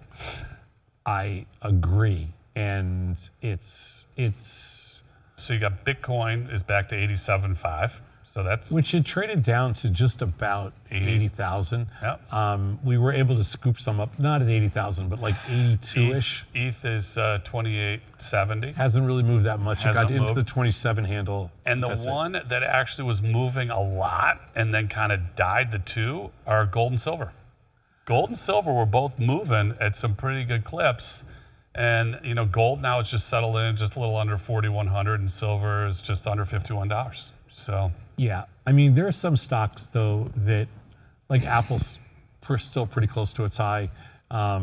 I agree, and it's
So you got Bitcoin is back to 87.5. So that's
which had traded down to just about 80,000.
Yep.
We were able to scoop some up, not at 80,000, but like 82-ish.
ETH is 28.70.
Hasn't really moved that much. It
Hasn't
got into the
moved.
27 handle.
And the
That's it.
one that actually was moving a lot and then kind of died, the two, are gold and silver. Gold and silver were both moving at some pretty good clips, And gold now it's just settled in just a little under 4,100, and silver is just under $51. So
Yeah, I mean, there are some stocks though that, like Apple's, still pretty close to its high. I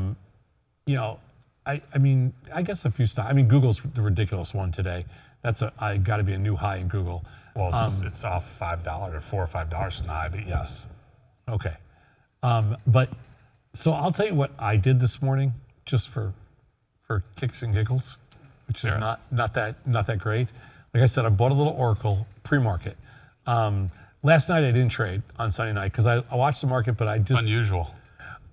mean, I guess a few stocks. I mean, Google's the ridiculous one today. That's got to be a new high in Google.
well, it's off $5 or $4 or $5 from the high, but yes.
Okay, but so I'll tell you what I did this morning, just for kicks and giggles, which is
Sure.
not that great. Like I said, I bought a little Oracle pre-market. Last night I didn't trade on Sunday night because I watched the market, but
Unusual.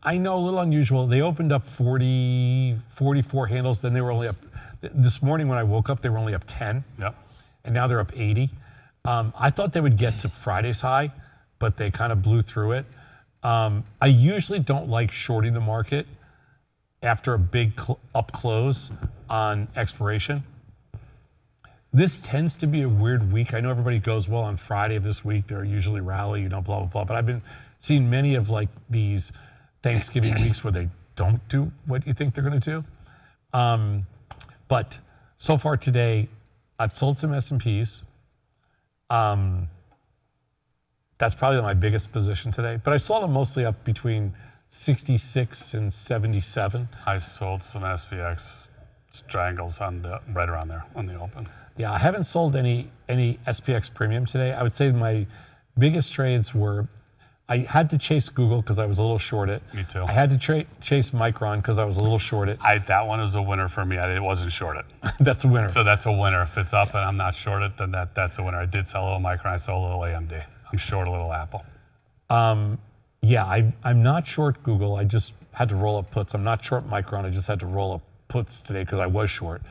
I know, a little unusual. They opened up 44 handles, then they were only up. This morning when I woke up, they were only up 10,
Yep.
and now they're up 80. I thought they would get to Friday's high, but they kind of blew through it. I usually don't like shorting the market after a big up close on expiration. This tends to be a weird week. I know everybody goes, well, on Friday of this week, they're usually rally, blah, blah, blah. But I've been seeing many of like these Thanksgiving weeks where they don't do what you think they're going to do. But so far today, I've sold some S&Ps. That's probably my biggest position today. But I saw them mostly up between 66 and 77.
I sold some SPX strangles right around there on the open.
Yeah, I haven't sold any SPX premium today. I would say my biggest trades were, I had to chase Google because I was a little short it.
Me too.
I had to chase Micron because I was a little short it.
That one was a winner for me. I wasn't short it.
That's a winner.
So that's a winner. If it's up and I'm not short it, then that's a winner. I did sell a little Micron. I sold a little AMD. I'm short a little Apple.
Yeah, I'm not short Google. I just had to roll up puts. I'm not short Micron. I just had to roll up puts today because I was short.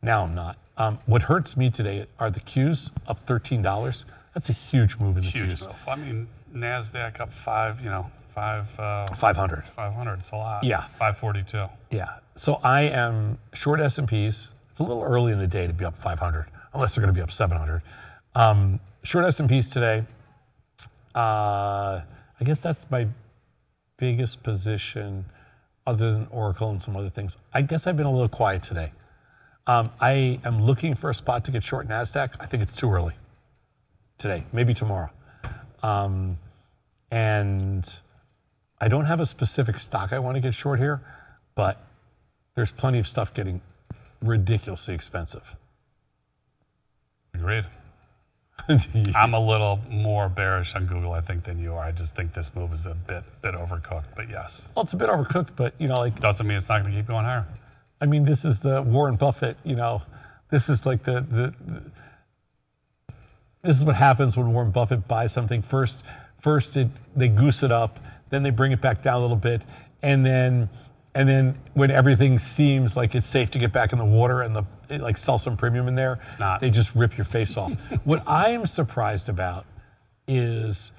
Now I'm not. What hurts me today are the Qs up $13. That's a huge move in the
Huge
Qs.
move. I mean, NASDAQ up 500.
500.
It's a lot.
Yeah.
542.
Yeah. So I am short S&Ps. It's a little early in the day to be up 500, unless they're going to be up 700. Short S&Ps today. I guess that's my biggest position, other than Oracle and some other things. I guess I've been a little quiet today. I am looking for a spot to get short NASDAQ. I think it's too early today, maybe tomorrow. And I don't have a specific stock I want to get short here, but there's plenty of stuff getting ridiculously expensive.
Agreed. I'm a little more bearish on Google, I think, than you are. I just think this move is a bit overcooked, but yes.
Well, it's a bit overcooked, but like,
Doesn't mean it's not going to keep going higher.
I mean, this is the Warren Buffett, this is like this is what happens when Warren Buffett buys something. First they goose it up, then they bring it back down a little bit, and then when everything seems like it's safe to get back in the water and like sell some premium in there,
It's not.
they just rip your face off. What I am surprised about is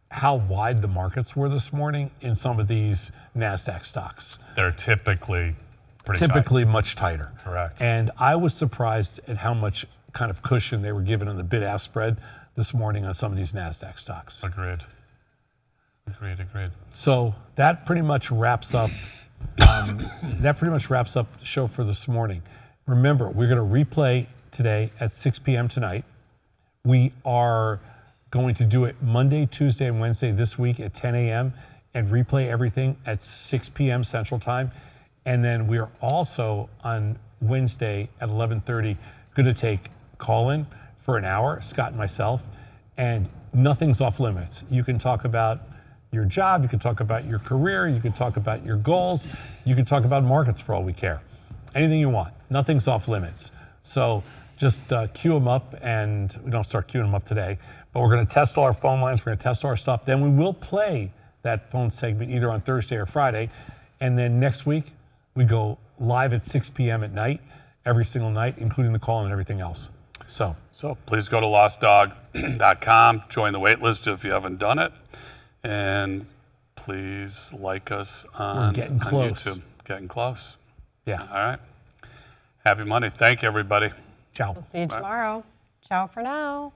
how wide the markets were this morning in some of these NASDAQ stocks.
They're typically pretty tight.
Typically much tighter.
Correct.
And I was surprised at how much kind of cushion they were given on the bid-ask spread this morning on some of these NASDAQ stocks.
Agreed.
So that pretty much wraps up the show for this morning. Remember, we're going to replay today at 6 p.m. tonight. We are going to do it Monday, Tuesday, and Wednesday this week at 10 a.m. and replay everything at 6 p.m. Central Time. And then we are also on Wednesday at 11:30 going to take call-in for an hour, Scott and myself, and nothing's off limits. You can talk about your job, you can talk about your career, you can talk about your goals, you can talk about markets for all we care. Anything you want, nothing's off limits. So just queue them up, and we don't start queuing them up today, but we're going to test all our phone lines, we're going to test all our stuff, then we will play that phone segment either on Thursday or Friday, and then next week we go live at 6 p.m. at night, every single night, including the call and everything else. So
please go to Lossdog.com, join the wait list if you haven't done it, and please like us on
getting close.
YouTube. Getting close.
yeah,
All right. Happy Monday. Thank you, everybody.
ciao.
We'll see you tomorrow. Ciao for now.